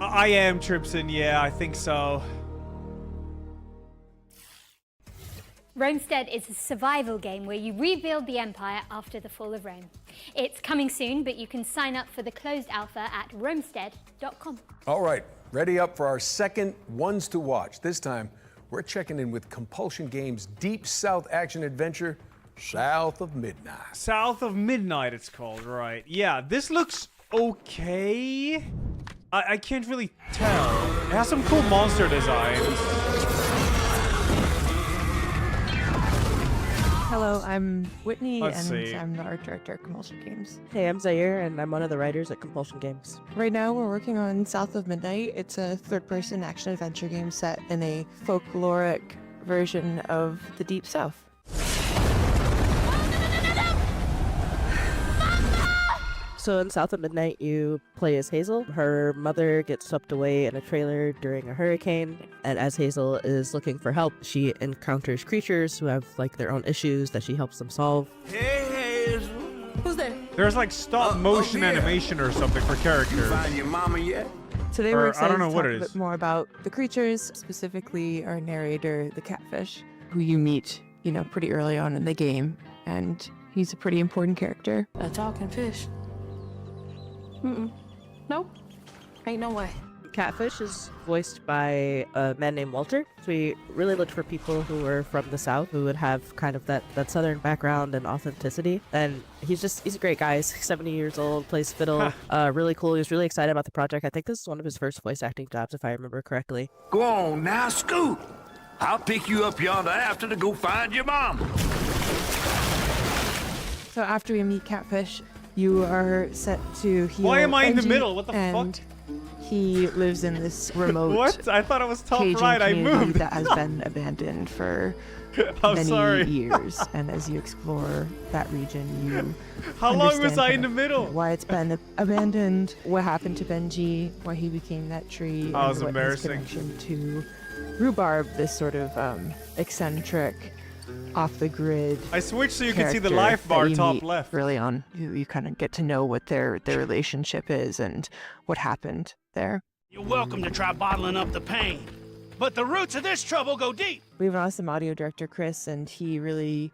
I am Tripson, yeah, I think so. Romestead is a survival game where you rebuild the empire after the fall of Rome. It's coming soon, but you can sign up for the closed alpha at romestead.com. All right, ready up for our second Ones to Watch. This time, we're checking in with Compulsion Games' Deep South action adventure, South of Midnight. South of Midnight, it's called, right. Yeah, this looks okay. I can't really tell. It has some cool monster designs. Hello, I'm Whitney, Let's and see. I'm the art director at Compulsion Games. Hey, I'm Zaire, and I'm one of the writers at Compulsion Games. Right now, we're working on South of Midnight. It's a third-person action-adventure game set in a folkloric version of the Deep South. So in South of Midnight, you play as Hazel. Her mother gets swept away in a trailer during a hurricane, and as Hazel is looking for help, she encounters creatures who have like their own issues that she helps them solve. Hey, Hazel. Who's there? There's like stop motion animation or something for characters. Find your mama yet? Today, Or, we're I excited don't know to what talk it a is. bit more about the creatures, specifically our narrator, the catfish, who you meet, pretty early on in the game, and he's a pretty important character. A talking fish. Nope. Ain't no way. Catfish is voiced by a man named Walter. So we really looked for people who were from the South who would have kind of that southern background and authenticity. And he's a great guy. He's 70 years old, plays fiddle. Really cool. He was really excited about the project. I think this is one of his first voice acting jobs, if I remember correctly. Go on now, scoot. I'll pick you up yonder after to go find your mom. So after we meet Catfish, you are set to heal Why am I in the Benji, middle? What the and fuck? He lives in this remote What? I thought it was top Cajun right. I community moved. that has been abandoned for I'm many sorry. years. And as you explore that region, you How long was understand I kind in the of middle? Why it's been abandoned, what happened to Benji, why he became that tree, Oh, it was and what his embarrassing. connection to Rhubarb, this sort of eccentric, off the grid. I switched so you can see the character life that bar you top meet left. Early on, you kind of get to know what their relationship is and what happened there. You're welcome to try bottling up the pain, but the roots of this trouble go deep. We have an awesome audio director, Chris, and he really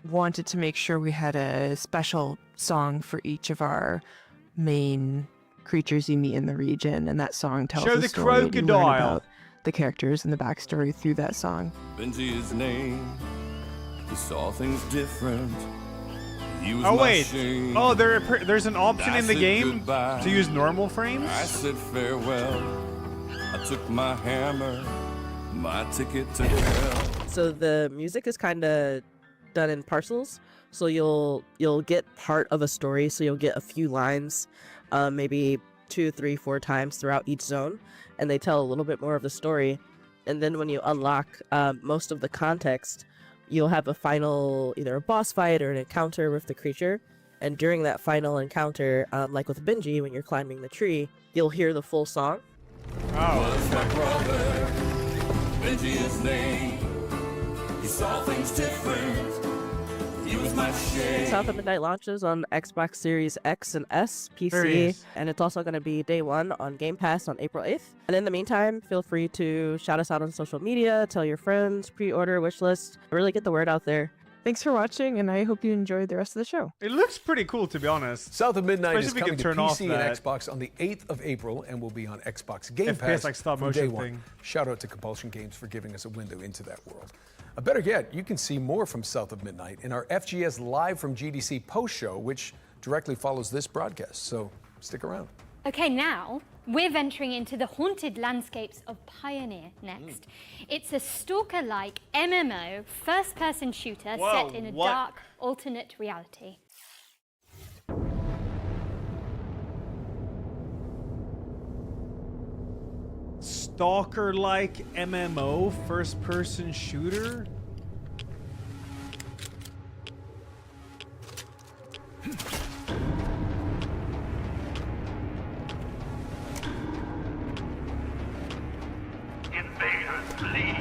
wanted to make sure we had a special song for each of our main creatures you meet in the region, and that song tells Show the the story. And you learn crocodile. about the characters and the backstory through that song. Benji his name. He saw things different. He was Oh my wait. shame. Oh, there's an option I in the said game goodbye. to use normal frames. I said farewell. I took my hammer, my ticket to hell. So the music is kind of done in parcels. So you'll get part of a story. So you'll get a few lines, maybe 2, 3, 4 times throughout each zone, and they tell a little bit more of the story. And then when you unlock most of the context, you'll have a final, either a boss fight or an encounter with the creature. And during that final encounter, like with Benji, when you're climbing the tree, you'll hear the full song. Was my brother, Benji his name. He saw things different. He was my shade. South of Midnight launches on Xbox Series X and S, There he PC, is. and it's also going to be day 1 on Game Pass on April 8th. And in the meantime, feel free to shout us out on social media, tell your friends, pre-order, wishlist, really get the word out there. Thanks for watching, and I hope you enjoyed the rest of the show. It looks pretty cool, to be honest. South of Midnight Especially is if we coming can to turn off PC and that Xbox on the 8th of April and will be on Xbox Game FPS Pass like stop from motion day one. thing. Shout out to Compulsion Games for giving us a window into that world. Better yet, you can see more from South of Midnight in our FGS Live from GDC post show, which directly follows this broadcast. So stick around. Okay, now we're venturing into the haunted landscapes of Pioneer next. It's a stalker-like MMO, first-person shooter Whoa, set in a what? dark, alternate reality. Stalker-like MMO, first-person shooter. Invaders flee.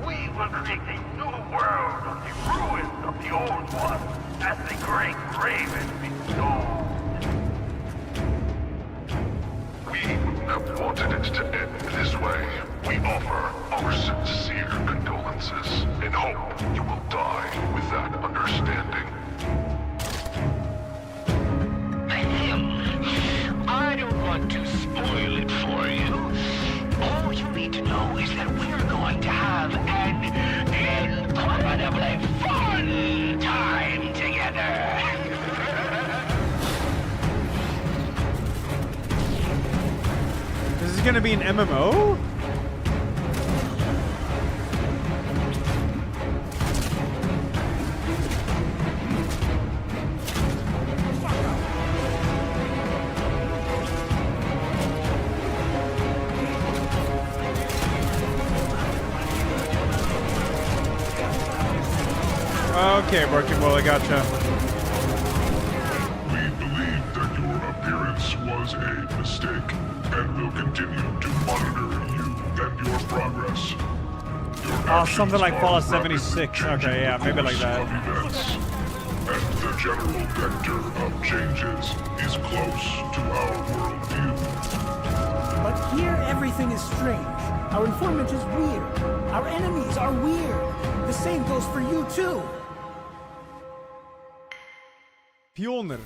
We will create a new world on the ruins of the old one as the great raven bestowed. We have wanted it to end this way. We offer our sincere condolences and hope you will die with that understanding. I don't want to spoil it for you. All you need to know is that we're going to have an incredibly fun time together. This is gonna be an MMO? Okay, Broken Ball, I gotcha. We believe that your appearance was a mistake, and will continue to monitor you and your progress. Oh, something like Fallout 76. Okay, yeah, maybe like that. And the general vector of changes is close to our worldview. But here everything is strange. Our informant is weird. Our enemies are weird. The same goes for you too. Pioner.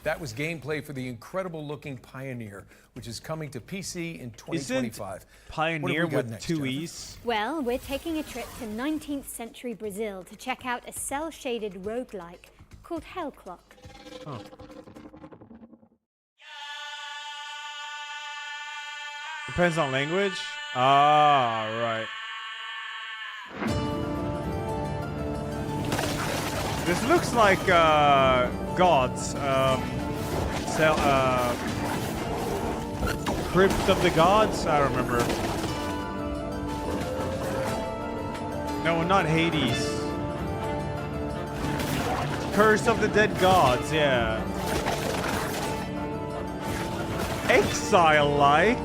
That was gameplay for the incredible-looking Pioneer, which is coming to PC in 2025. Isn't Pioneer with two E's? Well, we're taking a trip to 19th century Brazil to check out a cell-shaded roguelike called Hell Clock. Oh. Depends on language? Ah, right. This looks like gods. Crypt of the Gods? I don't remember. No, not Hades. Curse of the Dead Gods, yeah. Exile-like?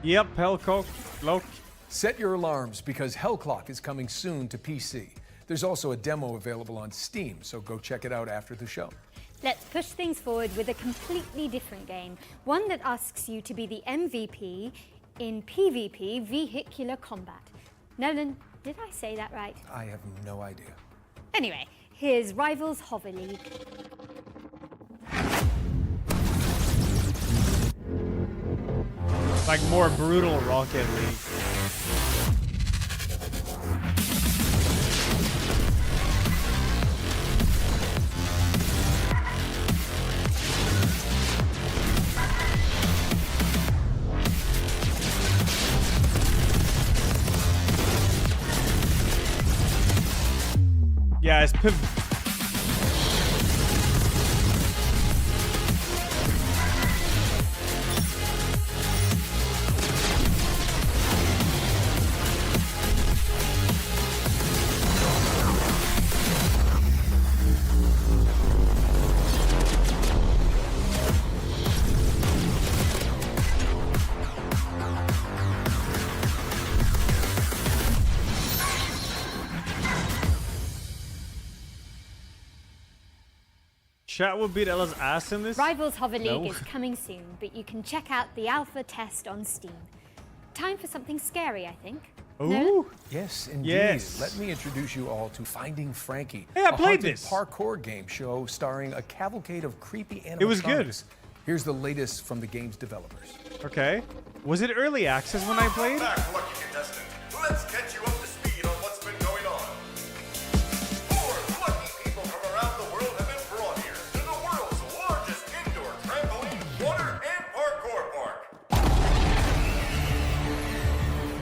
Yep, Hellclock. Set your alarms because Hellclock is coming soon to PC. There's also a demo available on Steam, so go check it out after the show. Let's push things forward with a completely different game. One that asks you to be the MVP in PvP vehicular combat. Nolan, did I say that right? I have no idea. Anyway, here's Rivals Hover League. Like more brutal Rocket League. Yeah, it's Chat will beat Ella's ass in this? Rivals Hover League is coming soon, but you can check out the alpha test on Steam. Time for something scary, I think. Ooh. Yes, indeed. Yes. Let me introduce you all to Finding Frankie. Hey, I a played haunted this. parkour game show starring a cavalcade of creepy animatronics. It was good. Here's the latest from the game's developers. Okay. Was it early access when I played? Back, lucky contestant. Let's get you up to speed on what's been going on. 4 lucky people from around the world have been brought here to the world's largest indoor trampoline, water, and parkour park.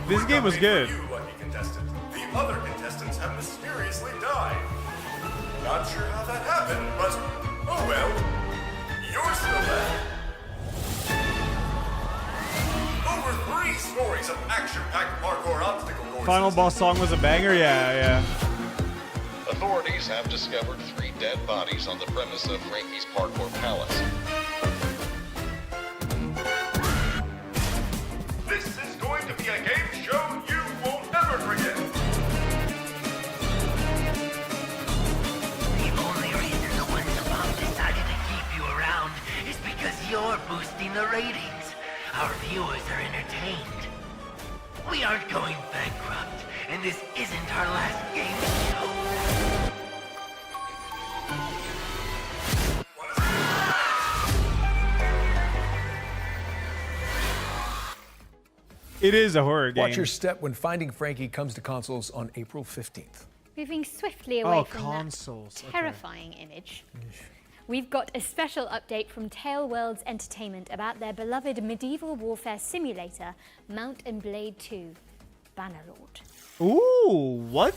This game was good. You, lucky contestant. The other contestants have mysteriously died. Not sure how that happened, but oh well. You're still there. Over 3 stories of action-packed parkour obstacle courses. Final boss song was a banger? Yeah. Authorities have discovered 3 dead bodies on the premise of Frankie's Parkour Palace. This is going to be a game show you won't ever forget. The only reason the ones above decided to keep you around is because you're boosting the ratings. Our viewers are entertained. We aren't going bankrupt, and this isn't our last game show. It is a horror game. Watch your step when Finding Frankie comes to consoles on April 15th. Moving swiftly away from consoles. that terrifying image. we've got a special update from Tale Worlds Entertainment about their beloved medieval warfare simulator, Mount and Blade 2, Bannerlord. Ooh, what?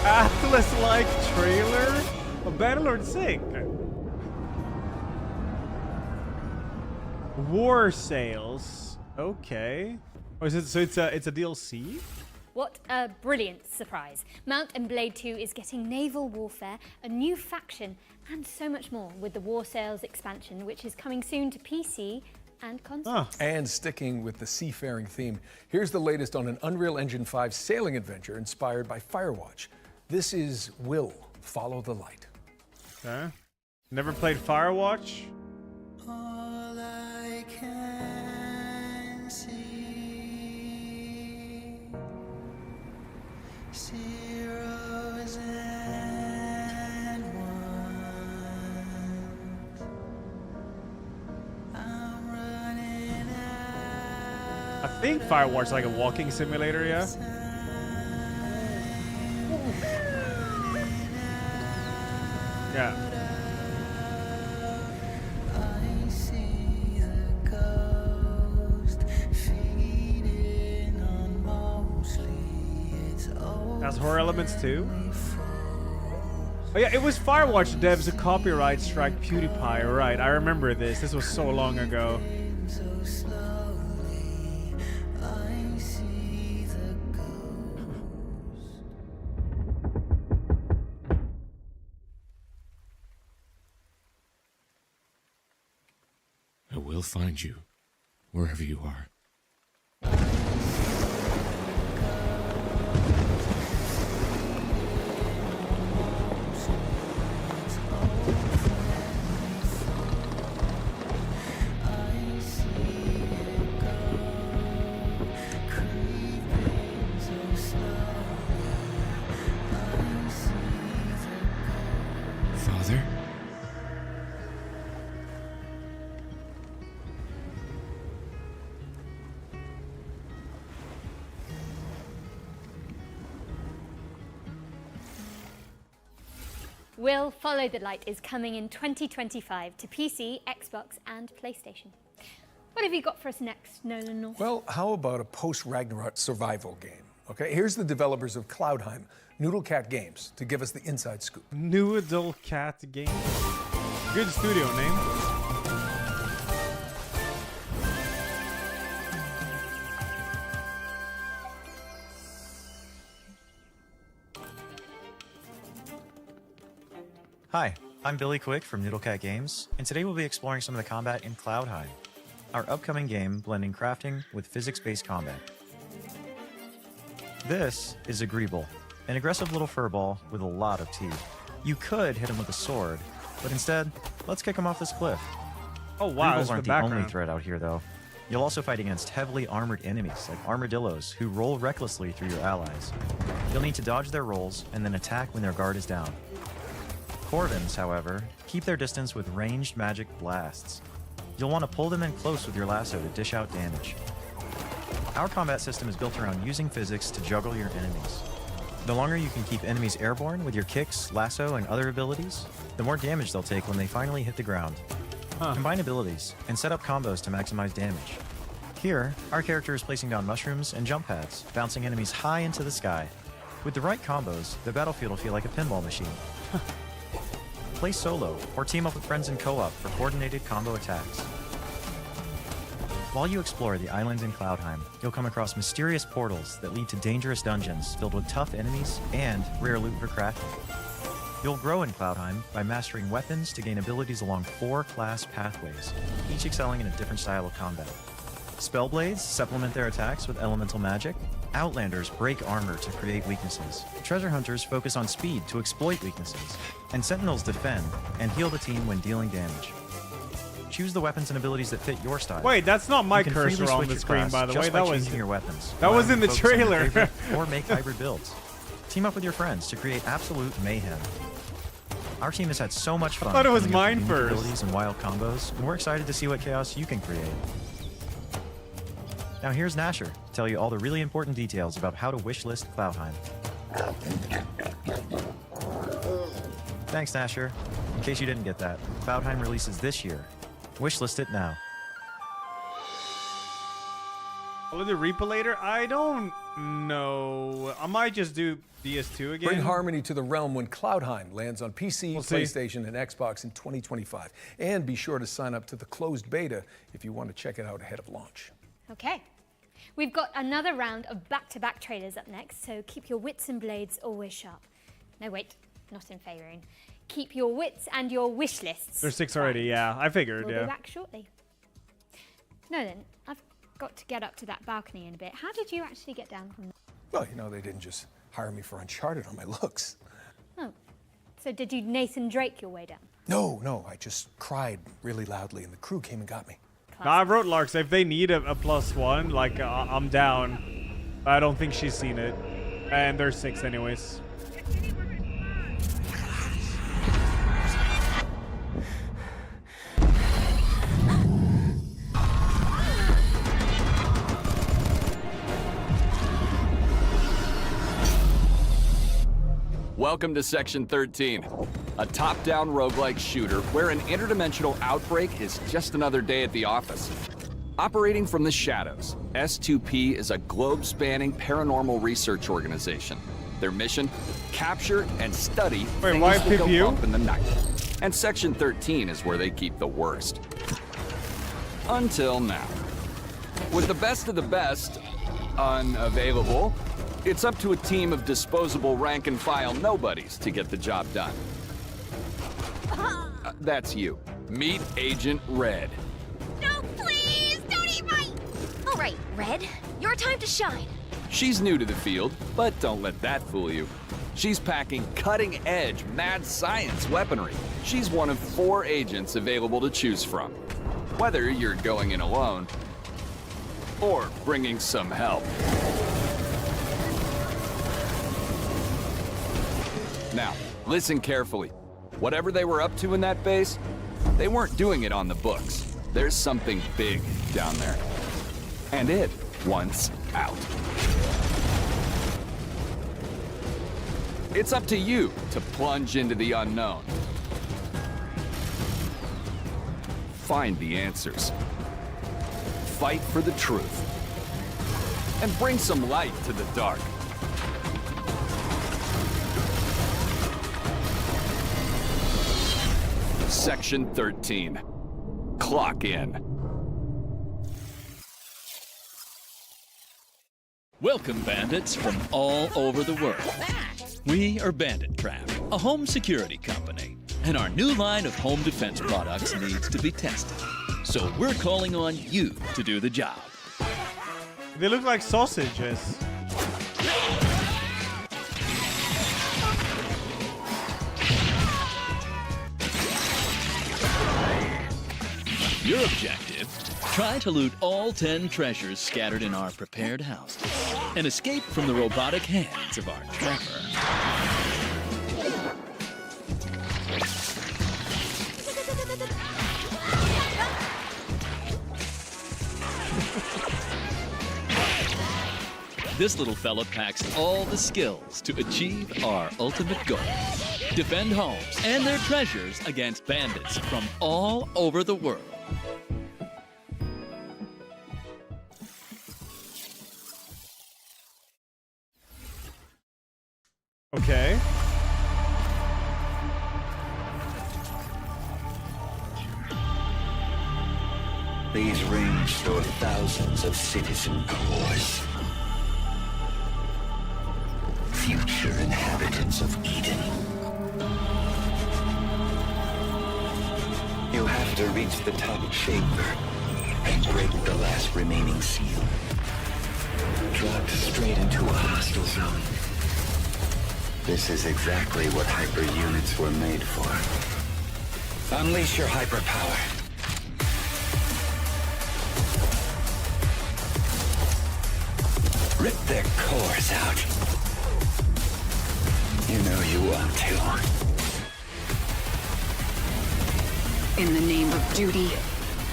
Atlas-like trailer of Bannerlord 6. War sales. Okay. Oh, is it? So it's a DLC. What a brilliant surprise. Mount and Blade 2 is getting naval warfare, a new faction, and so much more with the War Sales expansion, which is coming soon to PC and consoles. And sticking with the seafaring theme, here's the latest on an Unreal Engine 5 sailing adventure inspired by Firewatch. This is Will Follow the Light. Okay. Never played Firewatch? All I can see, zeros and ones. I'm running out. I think Firewatch is like a walking simulator, yeah? Yeah. I see the ghost feeding on mostly its own. Has horror elements too? Oh yeah, it was Firewatch devs a copyright strike PewDiePie, right? I remember this. This was so long ago. So slowly, I see the ghost. I will find you, wherever you are. Father? Will Follow the Light is coming in 2025 to PC, Xbox, and PlayStation. What have you got for us next, Nolan North? Well, how about a post-Ragnarok survival game? Okay, here's the developers of Cloudheim, Noodlecat Games, to give us the inside scoop. Noodlecat Games. Good studio name. Hi, I'm Billy Quick from Noodlecat Games, and today we'll be exploring some of the combat in Cloudheim, our upcoming game blending crafting with physics-based combat. This is Agreeable, an aggressive little furball with a lot of teeth. You could hit him with a sword, but instead, let's kick him off this cliff. Oh wow, Reavers that's aren't the the only background. threat out here, though. You'll also fight against heavily armored enemies like armadillos who roll recklessly through your allies. You'll need to dodge their rolls and then attack when their guard is down. Corvins, however, keep their distance with ranged magic blasts. You'll want to pull them in close with your lasso to dish out damage. Our combat system is built around using physics to juggle your enemies. The longer you can keep enemies airborne with your kicks, lasso, and other abilities, the more damage they'll take when they finally hit the ground. Combine abilities and set up combos to maximize damage. Here, our character is placing down mushrooms and jump pads, bouncing enemies high into the sky. With the right combos, the battlefield will feel like a pinball machine. Play solo or team up with friends in co-op for coordinated combo attacks. While you explore the islands in Cloudheim, you'll come across mysterious portals that lead to dangerous dungeons filled with tough enemies and rare loot for crafting. You'll grow in Cloudheim by mastering weapons to gain abilities along 4 class pathways, each excelling in a different style of combat. Spellblades supplement their attacks with elemental magic. Outlanders break armor to create weaknesses. Treasure hunters focus on speed to exploit weaknesses. And sentinels defend and heal the team when dealing damage. Choose the weapons and abilities that fit your style. Wait, that's not my You can freely cursor on switch the your screen, class by the just way. by That was changing your weapons. That was in the Focus on your trailer. favorite or make hybrid builds. Team up with your friends to create absolute mayhem. Our team has had so much fun. I thought it was coming up mine with unique first. abilities and wild combos, and we're excited to see what chaos you can create. Now here's Nasher to tell you all the really important details about how to wishlist Cloudheim. Thanks, Nasher. In case you didn't get that, Cloudheim releases this year. Wishlist it now. Oh, the Reaper later? I don't know. I might just do DS2 again. Bring harmony to the realm when Cloudheim lands on PC, We'll see. PlayStation, and Xbox in 2025. And be sure to sign up to the closed beta if you want to check it out ahead of launch. Okay. We've got another round of back-to-back trailers up next, so keep your wits and blades always sharp. No, wait, not in favouring. Keep your wits and your wish lists. There's 6 already, yeah. I figured, We'll yeah. be back shortly. No then, I've got to get up to that balcony in a bit. How did you actually get down from there? Well, you know, they didn't just hire me for Uncharted on my looks. Oh, so did you Nathan Drake your way down? No, I just cried really loudly and the crew came and got me. No, I wrote Lark, so if they need a +1, like, I'm down. But I don't think she's seen it. And there's 6 anyways. Welcome to Section 13, a top-down roguelike shooter where an interdimensional outbreak is just another day at the office. Operating from the shadows, S2P is a globe-spanning paranormal research organization. Their mission? Capture and study things why that go PPU? bump in the night. And Section 13 is where they keep the worst. Until now. With the best of the best unavailable, it's up to a team of disposable rank-and-file nobodies to get the job done. That's you. Meet Agent Red. No, please! Don't eat my... All right, Red. Your time to shine. She's new to the field, but don't let that fool you. She's packing cutting-edge mad science weaponry. She's one of 4 agents available to choose from. Whether you're going in alone or bringing some help. Now, listen carefully. Whatever they were up to in that base, they weren't doing it on the books. There's something big down there. And it wants out. It's up to you to plunge into the unknown. Find the answers. Fight for the truth. And bring some light to the dark. Section 13. Clock in. Welcome, bandits from all over the world. We are Bandit Trap, a home security company, and our new line of home defense products needs to be tested. So we're calling on you to do the job. They look like sausages. Your objective, try to loot all 10 treasures scattered in our prepared houses and escape from the robotic hands of our trapper. This little fella packs all the skills to achieve our ultimate goal. Defend homes and their treasures against bandits from all over the world. Okay. These rings store thousands of citizen cores. Future inhabitants of Eden. You have to reach the top chamber and break the last remaining seal. Dropped straight into a hostile zone. This is exactly what hyper units were made for. Unleash your hyper power. Rip their cores out. You know you want to. In the name of duty,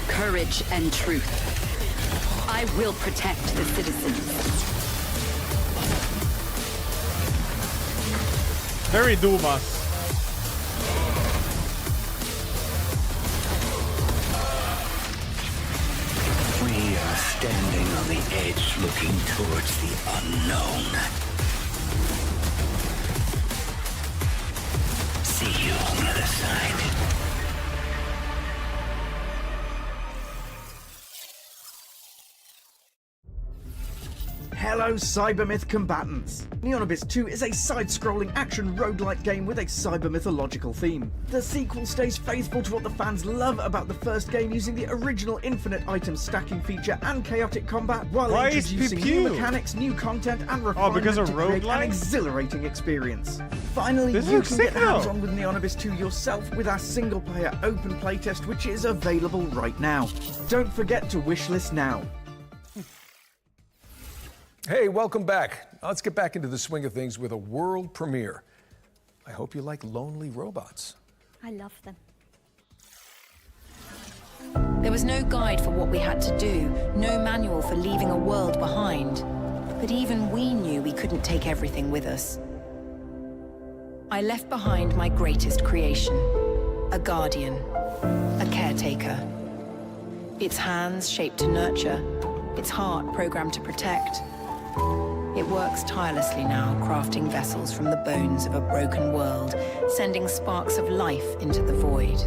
courage, and truth, I will protect the citizens. Very Dumas. We are standing on the edge looking towards the unknown. See you on the other side. Hello, Cybermyth combatants! Neon Abyss 2 is a side-scrolling action roguelike game with a cyber-mythological theme. The sequel stays faithful to what the fans love about the first game, using the original infinite item stacking feature and chaotic combat, while Why is introducing pew-pew? new mechanics, new content, and refinement because of to create an roguelike? exhilarating experience. Finally, This you looks can sick, get though. hands-on with Neon Abyss 2 yourself with our single-player open playtest, which is available right now. Don't forget to wishlist now. Hey, welcome back. Now let's get back into the swing of things with a world premiere. I hope you like lonely robots. I love them. There was no guide for what we had to do, no manual for leaving a world behind. But even we knew we couldn't take everything with us. I left behind my greatest creation, a guardian, a caretaker. Its hands shaped to nurture, its heart programmed to protect. It works tirelessly now, crafting vessels from the bones of a broken world, sending sparks of life into the void.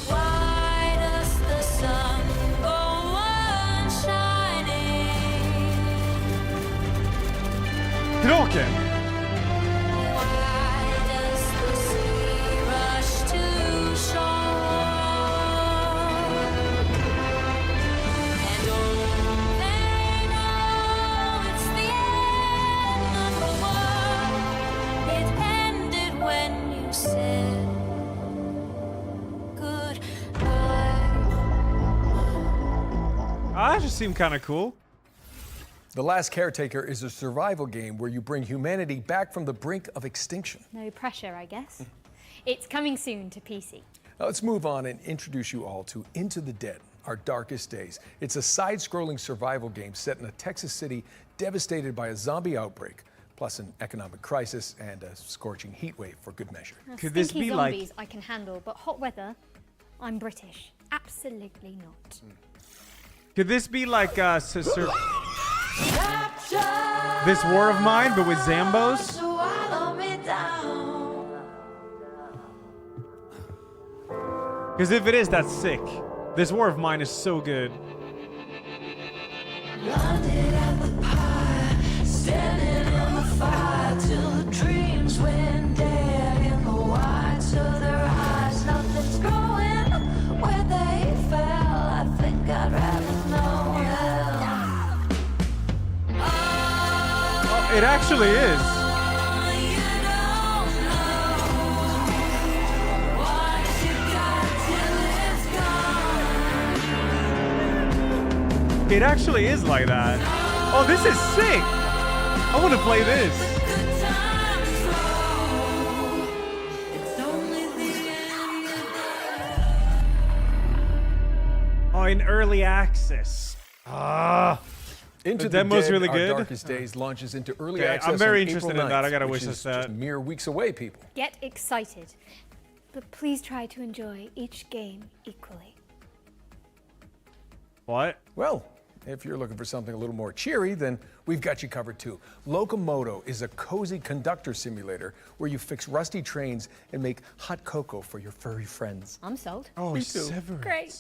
Why does the sun go on shining? Kroken! Why does the sea rush to shore? And they know it's the end of the world. It ended when you said Ah, that just seemed kind of cool. The Last Caretaker is a survival game where you bring humanity back from the brink of extinction. No pressure, I guess. It's coming soon to PC. Now let's move on and introduce you all to Into the Dead, Our Darkest Days. It's a side-scrolling survival game set in a Texas city devastated by a zombie outbreak, plus an economic crisis and a scorching heat wave for good measure. Now, Could this stinky be like- zombies I can handle, but hot weather, I'm British. Absolutely not. Could this be like this War of Mine, but with Zambos? swallow me down. Because if it is, that's sick. This War of Mine is so good. Blinded at the pie, standing in the fire till the dreams went dead in the whites of their eyes. Nothing's growing where they fell. I think I'd rather know hell. Oh, it actually is. What you got till It actually is like that. Oh, this is sick. I want to play this. Oh, in early access. Into the demo's Dead, really Our good. Darkest Days launches into early Okay, access. I'm very on interested April in that. I 9th, gotta which wish is us that. just mere weeks away, people. Get excited, but please try to enjoy each game equally. What? Well, if you're looking for something a little more cheery, then we've got you covered too. Locomoto is a cozy conductor simulator where you fix rusty trains and make hot cocoa for your furry friends. I'm sold. Oh, Me too. Severance. Great.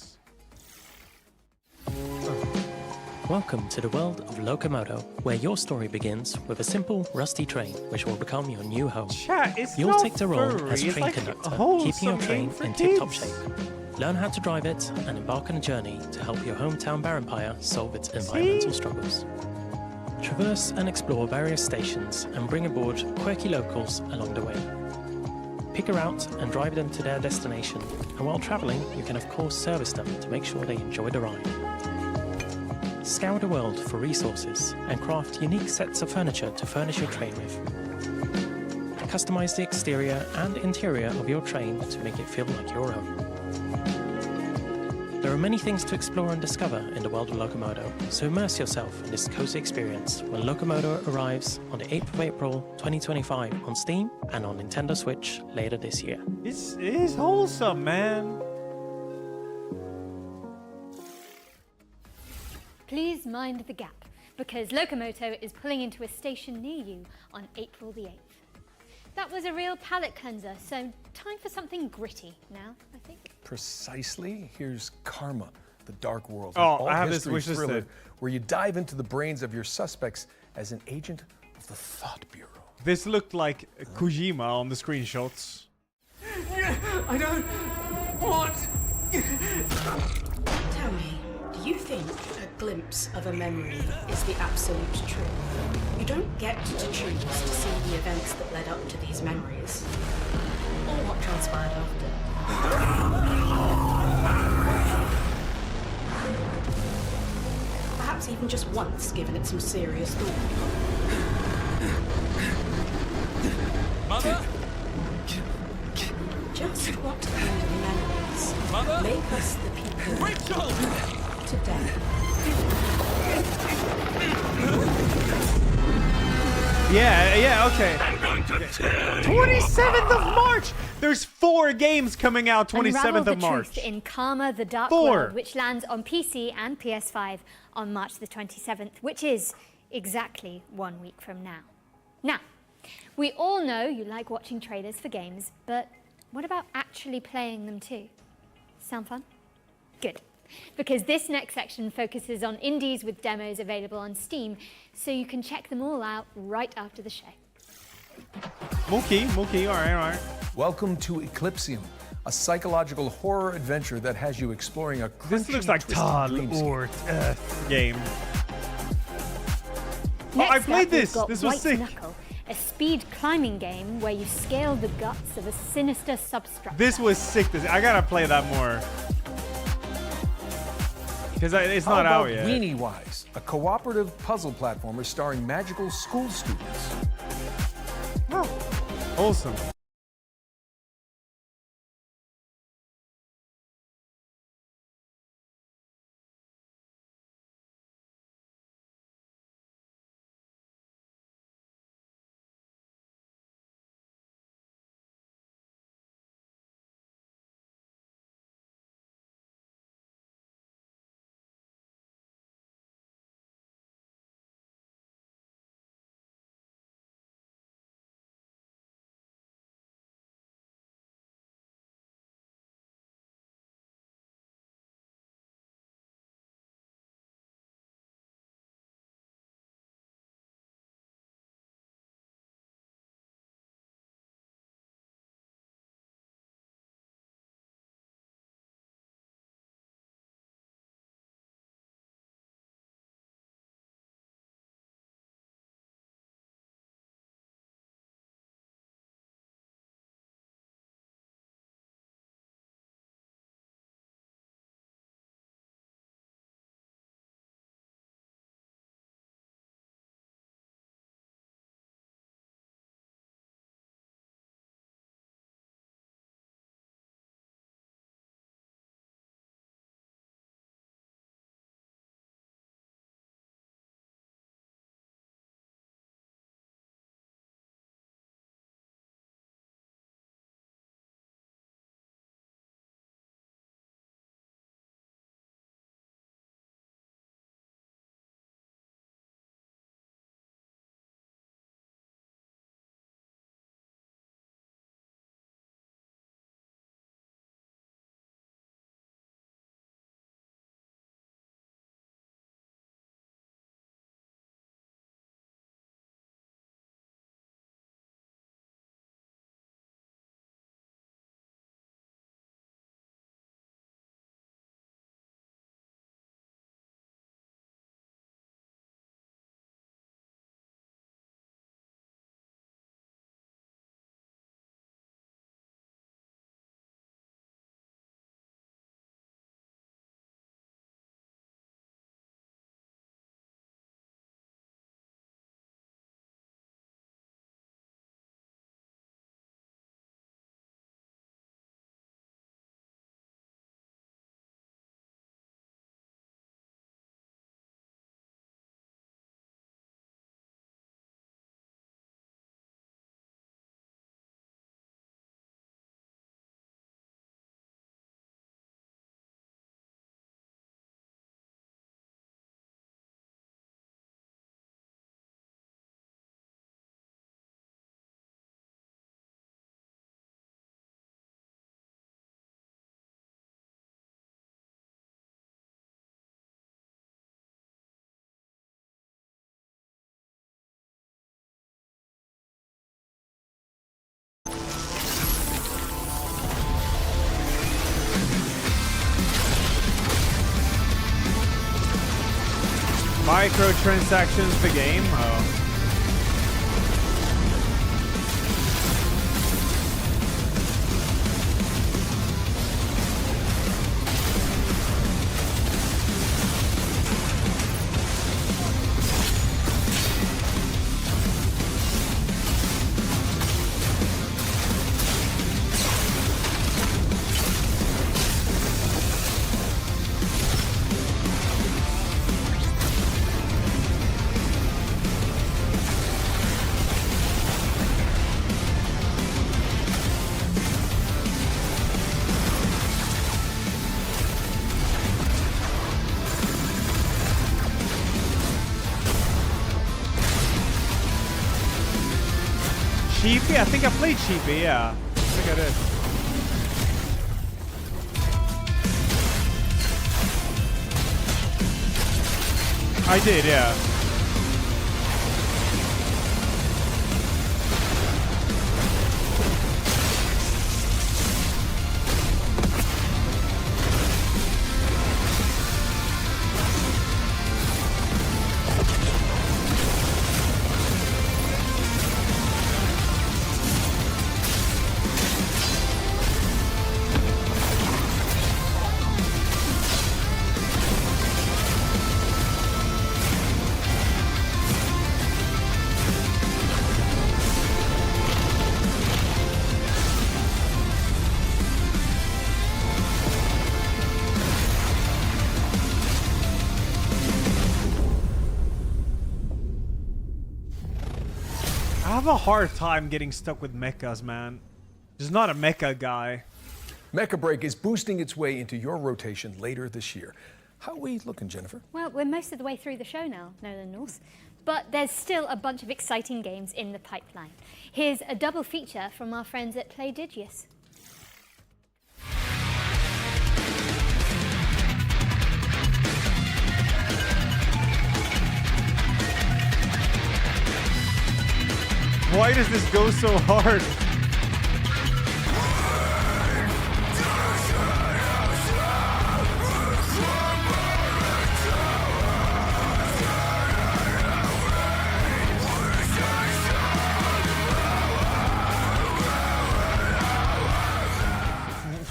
Welcome to the world of Locomoto, where your story begins with a simple, rusty train, which will become your new home. Chat, it's You'll not take the role furry, as it's train like conductor, a wholesome keeping your train game for in tip-top kids. shape. Learn how to drive it and embark on a journey to help your hometown Barrenpire solve its environmental struggles. Traverse and explore various stations and bring aboard quirky locals along the way. Pick a route and drive them to their destination, and while travelling, you can of course service them to make sure they enjoy the ride. Scour the world for resources and craft unique sets of furniture to furnish your train with. Customize the exterior and interior of your train to make it feel like your own. There are many things to explore and discover in the world of Locomoto, so immerse yourself in this cozy experience when Locomoto arrives on the 8th of April 2025 on Steam and on Nintendo Switch later this year. It is wholesome, man. Please mind the gap, because Locomoto is pulling into a station near you on April the 8th. That was a real palate cleanser, so time for something gritty now, I think. Precisely. Here's Karma, the Dark World. Oh, an I have this alt-history wish list thriller that- where you dive into the brains of your suspects as an agent of the Thought Bureau. This looked like Kojima on the screenshots. I don't want. Tell me, do you think a glimpse of a memory is the absolute truth? You don't get to choose to see the events that led up to these memories, or what transpired after. Perhaps even just once, given it some serious thought. Mother? Just what kind of memories Mother? make us the people Rachel! today? Yeah, okay. 27th of March! There's 4 games coming out 27th Unravel the of March. truth in Karma, the Dark 4. World, which lands on PC and PS5 on March the 27th, which is exactly 1 week from now. Now, we all know you like watching trailers for games, but what about actually playing them too? Sound fun? Good. Because this next section focuses on indies with demos available on Steam, so you can check them all out right after the show. Mookie, all right. Welcome to Eclipsium, a psychological horror adventure that has you exploring a This looks like Tal or game. Next I played up, we've this. got This was White sick. Knuckle, a speed climbing game where you scale the guts of a sinister substructure. This was sick. I gotta play that more. Because it's not How out about yet. Weenie Wise, a cooperative puzzle platformer starring magical school students. Wholesome. Microtransactions, the game. Oh. Cheapy? I think I played Cheapy, yeah. I think I did. I did, yeah. I have a hard time getting stuck with mechas, man. Just not a mecha guy. Mecha Break is boosting its way into your rotation later this year. How are we looking, Jennifer? Well, we're most of the way through the show now, Nolan North. But there's still a bunch of exciting games in the pipeline. Here's a double feature from our friends at Playdigious. Why does this go so hard?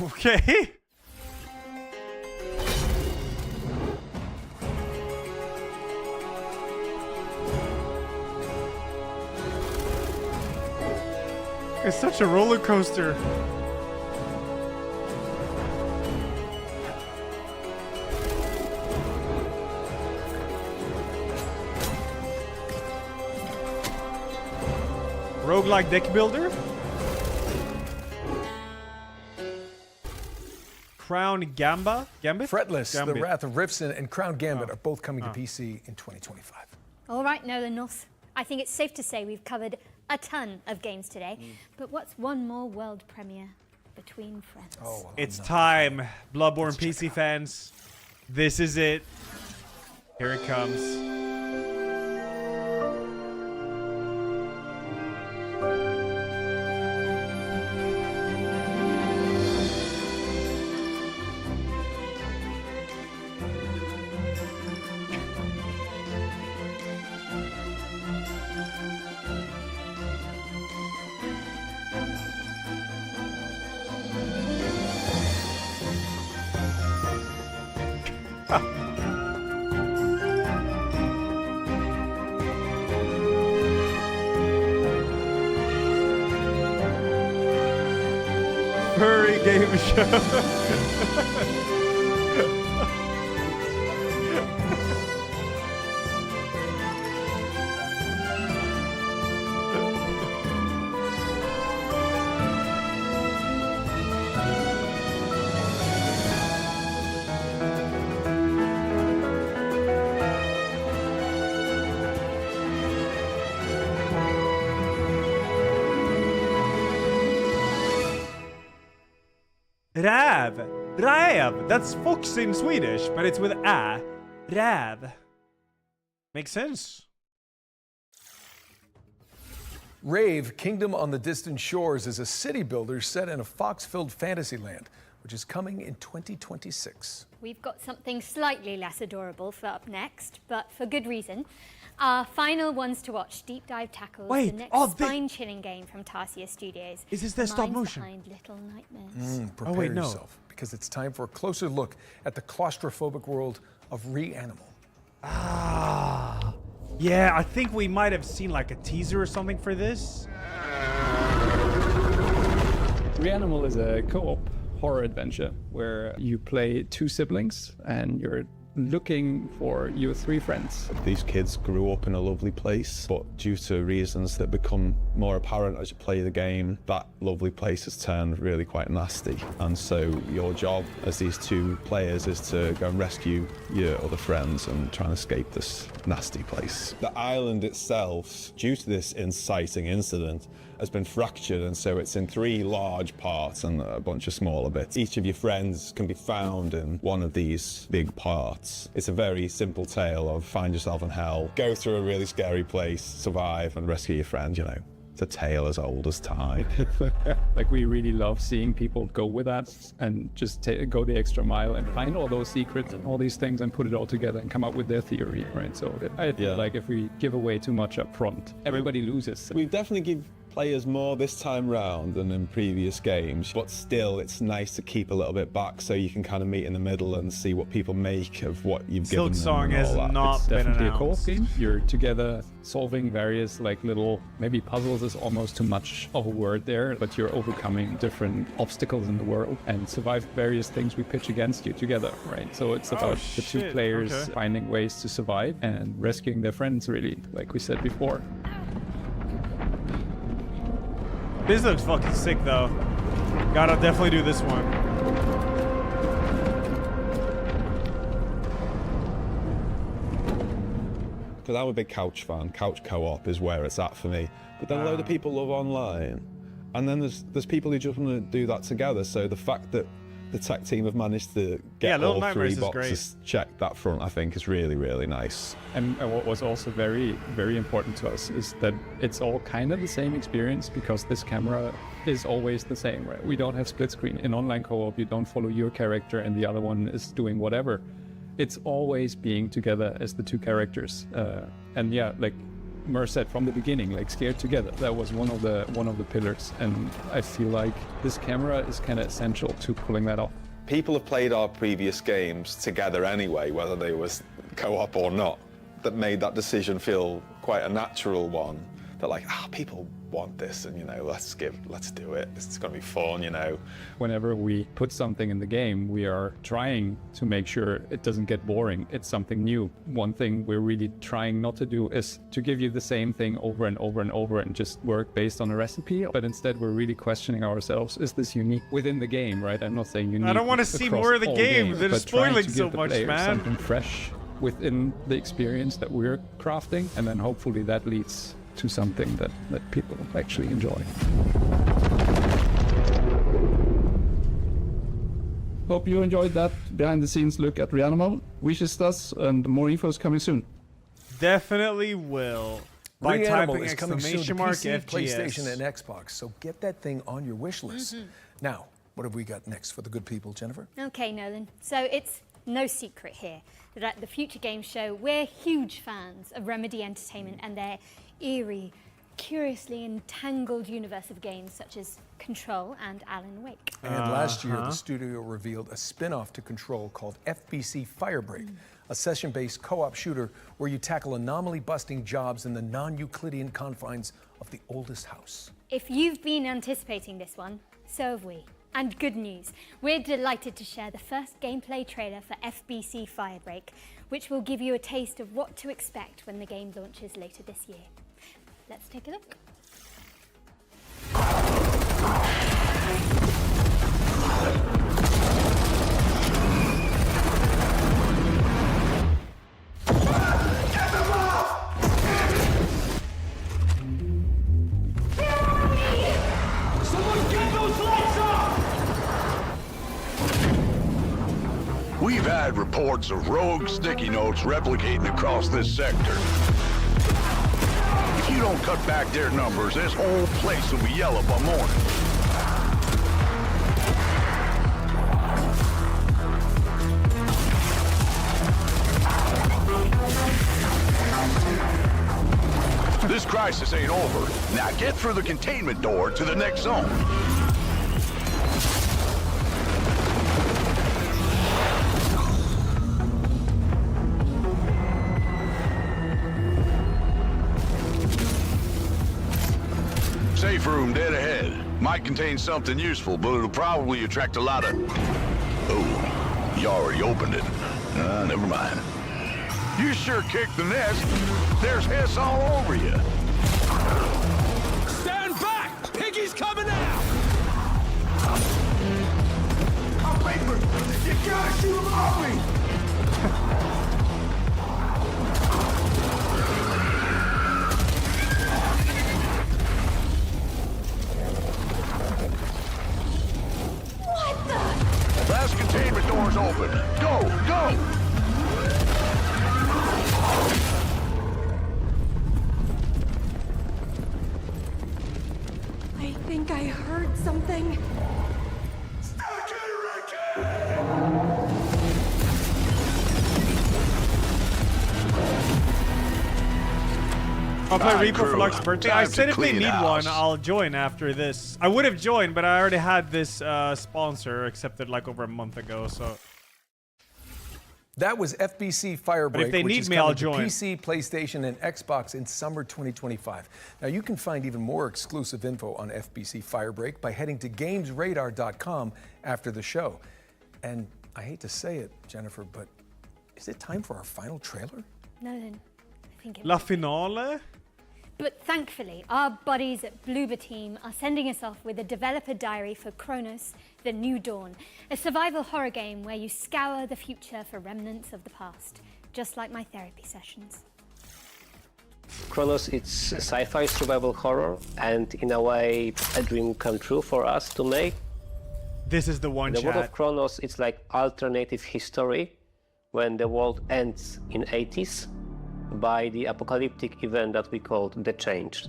Okay. It's such a roller coaster. Roguelike deck builder? Crown Gambit? Fretless, Gambit. The Wrath of Rifts, and Crown Gambit are both coming to PC in 2025. All right, Nolan North. I think it's safe to say we've covered a ton of games today. But what's one more world premiere between friends? Oh, well, it's time, Bloodborne PC fans. This is it. Here it comes. Furry game show. Räv. That's fox in Swedish, but it's with a. Räv. Makes sense. Rave, Kingdom on the Distant Shores, is a city builder set in a fox-filled fantasy land. which is coming in 2026. We've got something slightly less adorable for up next, but for good reason. Our final ones to watch deep dive tackles the next spine-chilling game from Tarsier Studios. Is this their stop motion? Behind Little Nightmares. Prepare yourself, because it's time for a closer look at the claustrophobic world of Reanimal. Ah, yeah, I think we might have seen like a teaser or something for this. Reanimal is a co-op horror adventure where you play two siblings and you're looking for your three friends. These kids grew up in a lovely place, but due to reasons that become more apparent as you play the game, that lovely place has turned really quite nasty. And so your job as these two players is to go and rescue your other friends and try and escape this nasty place. The island itself, due to this inciting incident, has been fractured, and so it's in three large parts and a bunch of smaller bits. Each of your friends can be found in one of these big parts. It's a very simple tale of find yourself in hell, go through a really scary place, survive and rescue your friend, you know. It's a tale as old as time. Like, we really love seeing people go with us and just go the extra mile and find all those secrets and all these things and put it all together and come up with their theory, right? So I feel like if we give away too much up front, everybody loses. We definitely give players more this time round than in previous games, but still it's nice to keep a little bit back so you can kind of meet in the middle and see what people make of what you've given them. Silksong has not been Definitely a co-op announced. game. You're together solving various like little, maybe puzzles is almost too much of a word there, but you're overcoming different obstacles in the world and survive various things we pitch against you together, right? So it's about the two players finding ways to survive and rescuing their friends, really, like we said before. This looks fucking sick though. Gotta definitely do this one. Because I'm a big couch fan. Couch co-op is where it's at for me. But then a load of people love online. And then there's people who just want to do that together. So the fact that the tech team have managed to get all three boxes checked that front, I think, is really, really nice. And what was also very, very important to us is that it's all kind of the same experience because this camera is always the same, right? We don't have split screen. In online co-op, you don't follow your character and the other one is doing whatever. It's always being together as the two characters. And yeah, like Mer said from the beginning, like scared together. That was one of the pillars, and I feel like this camera is kind of essential to pulling that off. People have played our previous games together anyway, whether they was co-op or not. That made that decision feel quite a natural one. That like, people want this, and you know, let's do it. It's gonna be fun, you know. Whenever we put something in the game, we are trying to make sure it doesn't get boring. It's something new. One thing we're really trying not to do is to give you the same thing over and over and over and just work based on a recipe. But instead, we're really questioning ourselves: is this unique within the game? Right? I'm not saying unique. I don't want to see more of the game. They're spoiling so much, man. Something fresh within the experience that we're crafting, and then hopefully that leads to something that people actually enjoy. Hope you enjoyed that behind-the-scenes look at Reanimal. Wishes us, and more info is coming soon. Definitely will. By Reanimal typing is coming soon to exclamation mark PC, FGS. PlayStation, and Xbox, so get that thing on your wish list. Now, what have we got next for the good people, Jennifer? Okay, Nolan. So it's no secret here that at the Future Games Show, we're huge fans of Remedy Entertainment and their eerie, curiously entangled universe of games such as Control and Alan Wake. And last year, the studio revealed a spin-off to Control called FBC Firebreak, a session-based co-op shooter where you tackle anomaly-busting jobs in the non-Euclidean confines of the oldest house. If you've been anticipating this one, so have we. And good news, we're delighted to share the first gameplay trailer for FBC Firebreak, which will give you a taste of what to expect when the game launches later this year. Let's take a look. We've had reports of rogue sticky notes replicating across this sector. If you don't cut back their numbers, this whole place will be yellow by morning. crisis ain't over. Now get through the containment door to the next zone. Safe room dead ahead. Might contain something useful, but it'll probably attract a lot of... Oh, you already opened it. Never mind. You sure kicked the nest. There's hiss all over you. Stand back! Piggy's coming out! I'm paper! You gotta shoot him off me! What the? Last containment door's open. Go, go! I think I heard something. I'll play Alright, Reaper for crew. Lark's birthday. Time I to said if they clean need house. one, I'll join after this. I would have joined, but I already had this sponsor accepted like over a month ago, so... That was FBC Firebreak, if they which need is me, I'll coming to join. PC, PlayStation, and Xbox in summer 2025. Now, you can find even more exclusive info on FBC Firebreak by heading to GamesRadar.com after the show. And I hate to say it, Jennifer, but is it time for our final trailer? No, then. I think it La Finale? But thankfully, our buddies at Bloober Team are sending us off with a developer diary for Chronos, The New Dawn, a survival horror game where you scour the future for remnants of the past, just like my therapy sessions. Chronos, it's sci-fi survival horror, and in a way, a dream come true for us to make. This is the one, The world chat. of Chronos, it's like alternative history when the world ends in 80s by the apocalyptic event that we called The Change.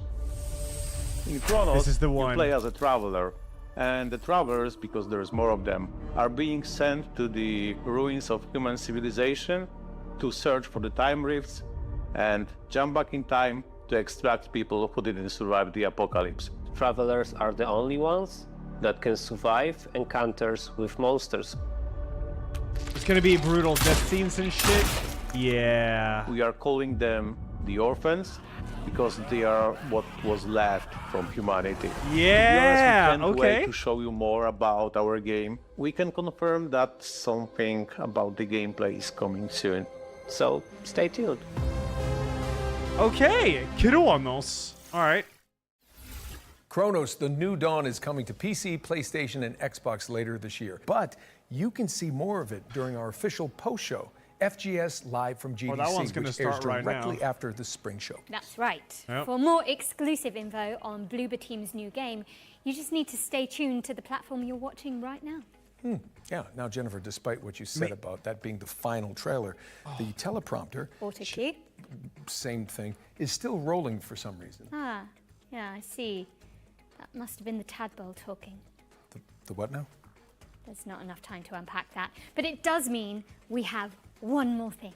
In Chronos, This is the one. you play as a traveler, and the travelers, because there's more of them, are being sent to the ruins of human civilization to search for the time rifts and jump back in time to extract people who didn't survive the apocalypse. Travelers are the only ones that can survive encounters with monsters. It's gonna be brutal death scenes and shit. Yeah. We are calling them the orphans because they are what was left from humanity. Yeah, To be honest, we can't okay. wait to show you more about our game. We can confirm that something about the gameplay is coming soon. So stay tuned. Okay, Kronos. All right. Chronos, The New Dawn is coming to PC, PlayStation, and Xbox later this year. But you can see more of it during our official post-show, FGS Live from GDC, that one's gonna which airs start right directly now. after the spring show. That's right. Yep. For more exclusive info on Bloober Team's new game, you just need to stay tuned to the platform you're watching right now. Yeah, now Jennifer, despite what you said about that being the final trailer, the teleprompter, Auto cue. same thing, is still rolling for some reason. Ah, yeah, I see. That must have been the tadpole talking. The what now? There's not enough time to unpack that. But it does mean we have one more thing.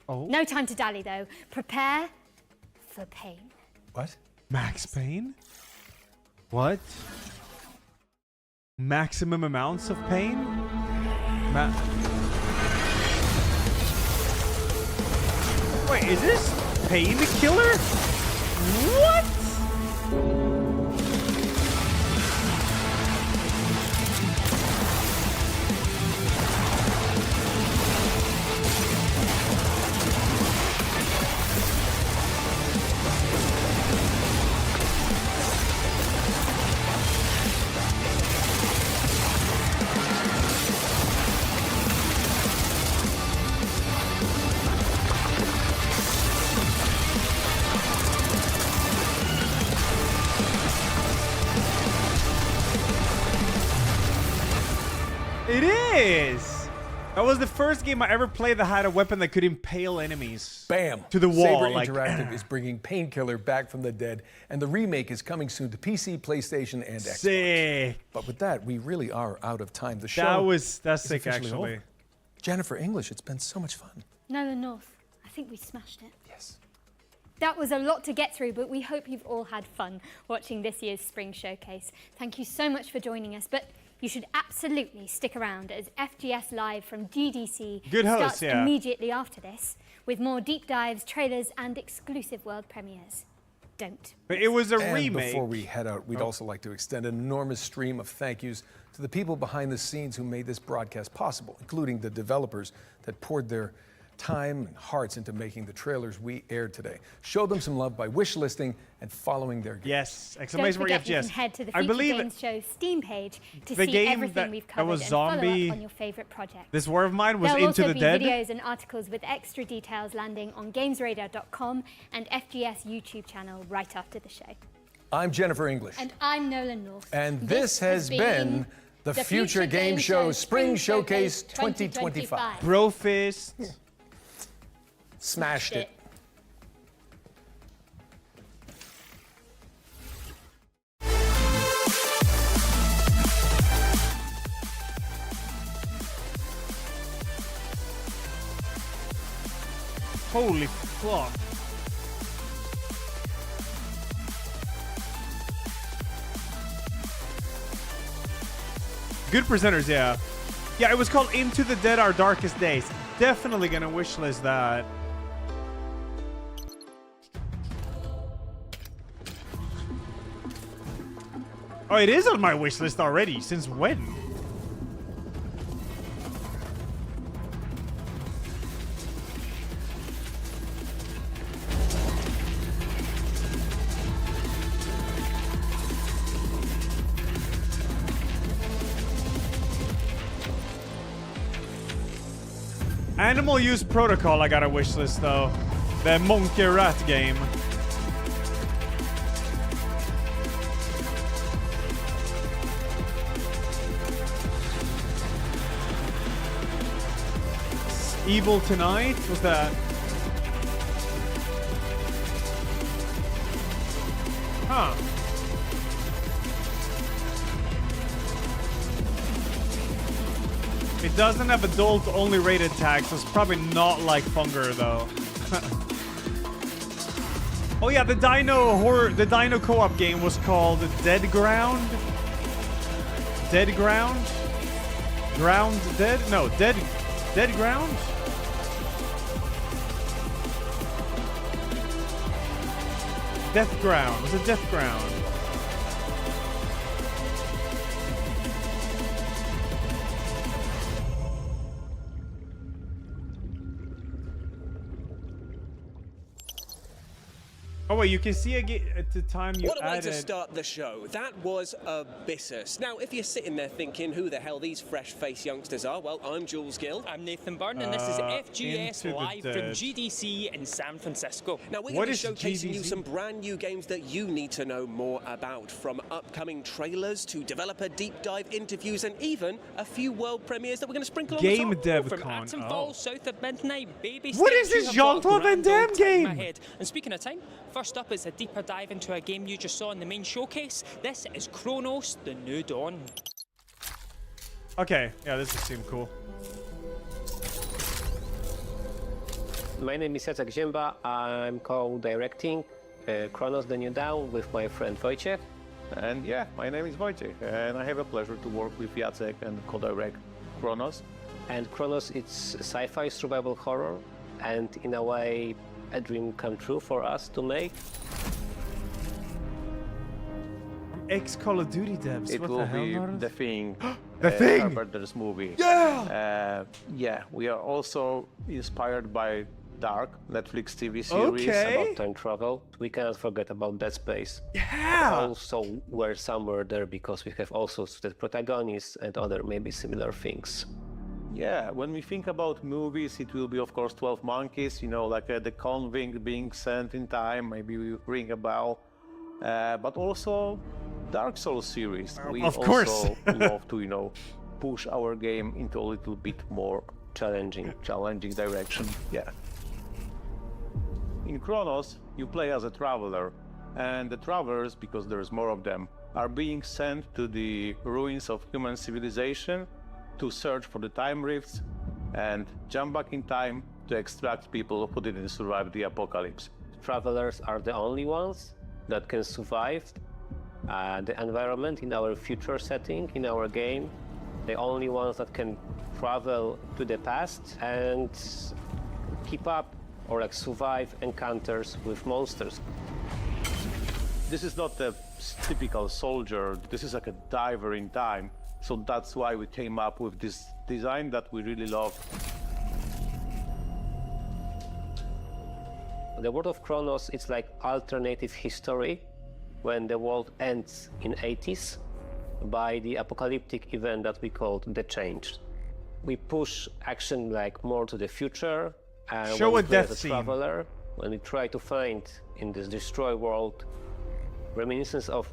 Oh. No time to dally, though. Prepare for pain. What? Max Payne? What? Maximum amounts of pain? Wait, is this Painkiller? What? It is! That was the first game I ever played that had a weapon that could impale enemies. Bam! To the wall. Saber like, Interactive is bringing Painkiller back from the dead, and the remake is coming soon to PC, PlayStation, and Xbox. Sick. But with that, we really are out of time. The show That's is sick, officially actually. over. Jennifer English, it's been so much fun. No, the North. I think we smashed it. Yes. That was a lot to get through, but we hope you've all had fun watching this year's Spring Showcase. Thank you so much for joining us, but you should absolutely stick around as FGS Live from GDC starts immediately after this, with more deep dives, trailers, and exclusive world premieres. Don't. But it was a and remake. Before we head out, we'd also like to extend an enormous stream of thank yous to the people behind the scenes who made this broadcast possible, including the developers that poured their time and hearts into making the trailers we aired today. Show them some love by wish listing and following their games. Yes, Don't forget you can head to the Feature Games Show Steam page to see everything we've covered and follow up on your favorite project. This war of mine was There'll Into the Dead. There'll also be videos and articles with extra details landing on GamesRadar.com and FGS YouTube channel right after the show. I'm Jennifer English. And I'm Nolan North. And this has been the Future Game Show Spring Showcase 2025. Brofist. Smashed it. Holy fuck. Good presenters, yeah. Yeah, it was called Into the Dead, Our Darkest Days. Definitely gonna wishlist that. Oh, it is on my wishlist already. Since when? Animal Use Protocol, I got a wishlist though. The Monkey Rat game. Evil Tonight? What's that? Huh. It doesn't have adult-only rated tags, so it's probably not like Funger, though. Oh yeah, the Dino co-op game was called Dead Ground? Dead Ground? Ground Dead? No, Dead Ground? Death Ground. Was it Death Ground? Oh wait, you can see at the time you What a way added... to start the show. That was abyssus. Now, if you're sitting there thinking who the hell these fresh-faced youngsters are, well, I'm Jules Gill. I'm Nathan Byrne, and this is FGS Live from GDC in San Francisco. Now, we're going to be showcasing you some brand new games that you need to know more about, from upcoming trailers to developer deep dive interviews and even a few world premieres that we're going to sprinkle on Game the top. Dev From Con. Atom Falls, south of midnight, baby What steps, is this you have got Jean-Claude Van a grand Damme old time game? ahead. And speaking of time, first up is a deeper dive into a game you just saw in the main showcase. This is Chronos: The New Dawn. Okay, yeah, this seems cool. My name is Jacek Ziemba. I'm co-directing Chronos: The New Dawn with my friend Wojciech. And yeah, my name is Wojciech, and I have a pleasure to work with Jacek and co-direct Chronos. And Chronos, it's sci-fi survival horror, and in a way, a dream come true for us to make. Ex-Call of Duty devs. It What will the hell, be Norris? The Thing. The Thing! Carpenter's movie. Yeah! Yeah, we are also inspired by Dark, Netflix TV series. About time travel. We cannot forget about Dead Space. Yeah! Also, we're somewhere there because we have also the protagonists and other maybe similar things. Yeah, when we think about movies, it will be, of course, 12 Monkeys, you know, like the convict being sent in time, maybe we ring a bell. But also Dark Souls series. We of course. also love to, you know, push our game into a little bit more challenging direction. Yeah. In Chronos, you play as a traveler, and the travelers, because there's more of them, are being sent to the ruins of human civilization to search for the time rifts and jump back in time to extract people who didn't survive the apocalypse. travelers are the only ones that can survive the environment in our future setting, in our game. The only ones that can travel to the past and keep up or like survive encounters with monsters. This is not a typical soldier, this is like a diver in time. So that's why we came up with this design that we really love. The world of Kronos is like alternative history when the world ends in 80s by the apocalyptic event that we called the Change. We push action like more to the future. Show a death as a scene. traveler, when we try to find in this destroyed world reminiscence of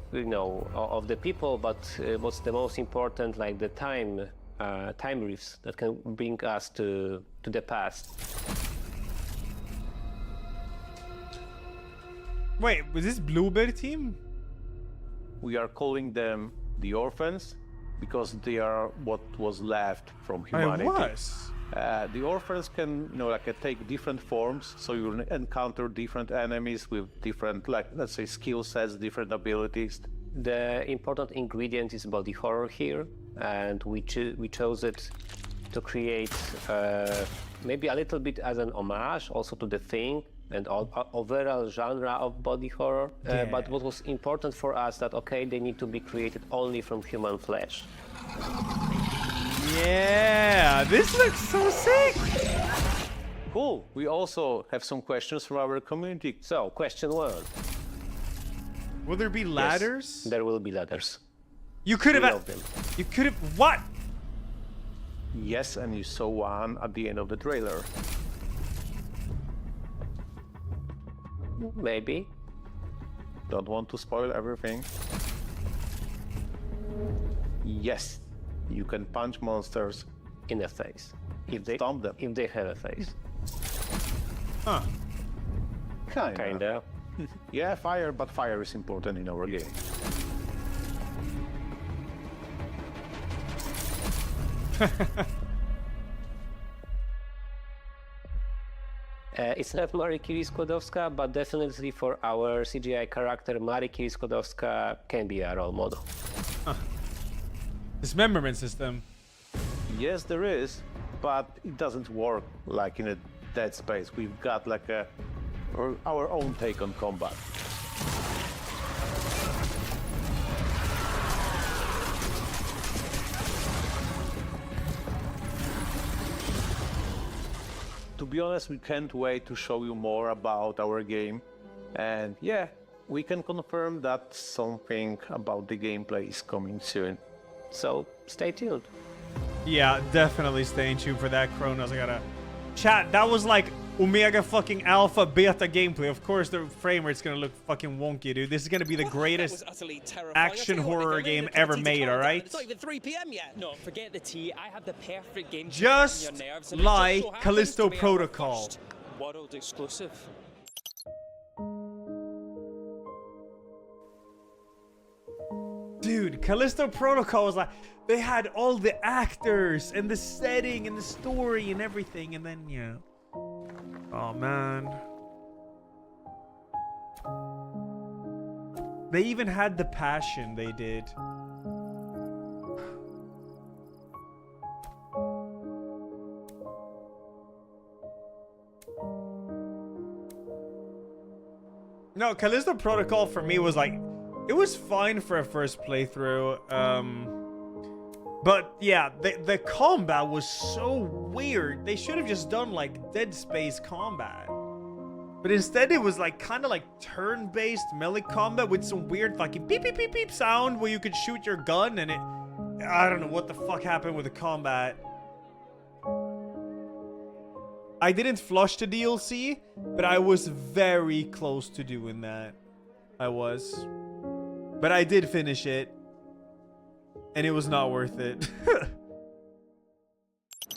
of the people, but what's the most important, like the time rifts that can bring us to the past. Wait, was this Blueberry team? We are calling them the orphans because they are what was left from humanity. It was. The orphans can, take different forms, so you encounter different enemies with different, let's say, skill sets, different abilities. The important ingredient is body horror here, and we chose it to create maybe a little bit as an homage also to The Thing and overall genre of body horror. But what was important for us that, okay, they need to be created only from human flesh. Yeah, this looks so sick. Cool. We also have some questions from our community. So, question 1. Will there be ladders? Yes, there will be ladders. You could have. You could have. What? Yes, and you saw one at the end of the trailer. Maybe. Don't want to spoil everything. Yes, you can punch monsters in the face if they stomp them. If they have a face. Huh. Kinda. Yeah, fire, but fire is important in our game. It's not Mariki Skłodowska, but definitely for our CGI character, Mariki Skłodowska can be a role model. Huh. Dismemberment system. Yes, there is, but it doesn't work like in a Dead Space. We've got like our own take on combat. To be honest, we can't wait to show you more about our game. And yeah, we can confirm that something about the gameplay is coming soon. So stay tuned. Yeah, definitely stay tuned for that, Kronos. I gotta chat. That was like Omega fucking Alpha Beta gameplay. Of course, the frame rate's gonna look fucking wonky, dude. This is gonna be the greatest action horror game ever made, alright? It's not even 3 PM yet. No, forget the tea. I have the perfect game just on your nerves, like so Callisto Protocol. World exclusive. Dude, Callisto Protocol was like, they had all the actors and the setting and the story and everything, and then, yeah. Oh, man. They even had the passion they did. No, Callisto Protocol for me was like, it was fine for a first playthrough. But yeah, the combat was so weird. They should have just done like Dead Space combat. But instead it was like kind of like turn-based melee combat with some weird fucking beep beep beep beep sound where you could shoot your gun and I don't know what the fuck happened with the combat. I didn't flush the DLC, but I was very close to doing that. I was. But I did finish it. And it was not worth it.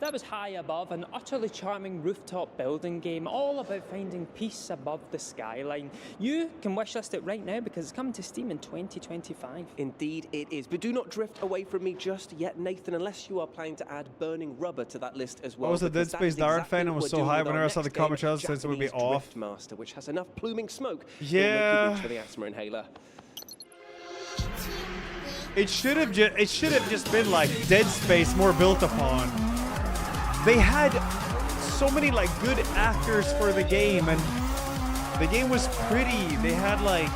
That was High Above, an utterly charming rooftop building game, all about finding peace above the skyline. You can wishlist it right now because it's coming to Steam in 2025. Indeed it is. But do not drift away from me just yet, Nathan, unless you are planning to add Burning Rubber to that list as well. I was a Dead because that Space is Dart exactly fan and what was we're so doing high with our whenever I saw the next comment game, challenge since it would be Japanese off. Driftmaster, which has enough pluming smoke Yeah. to make you reach for the asthma inhaler. It should have just been like Dead Space more built upon. They had so many like good actors for the game, and the game was pretty. They had like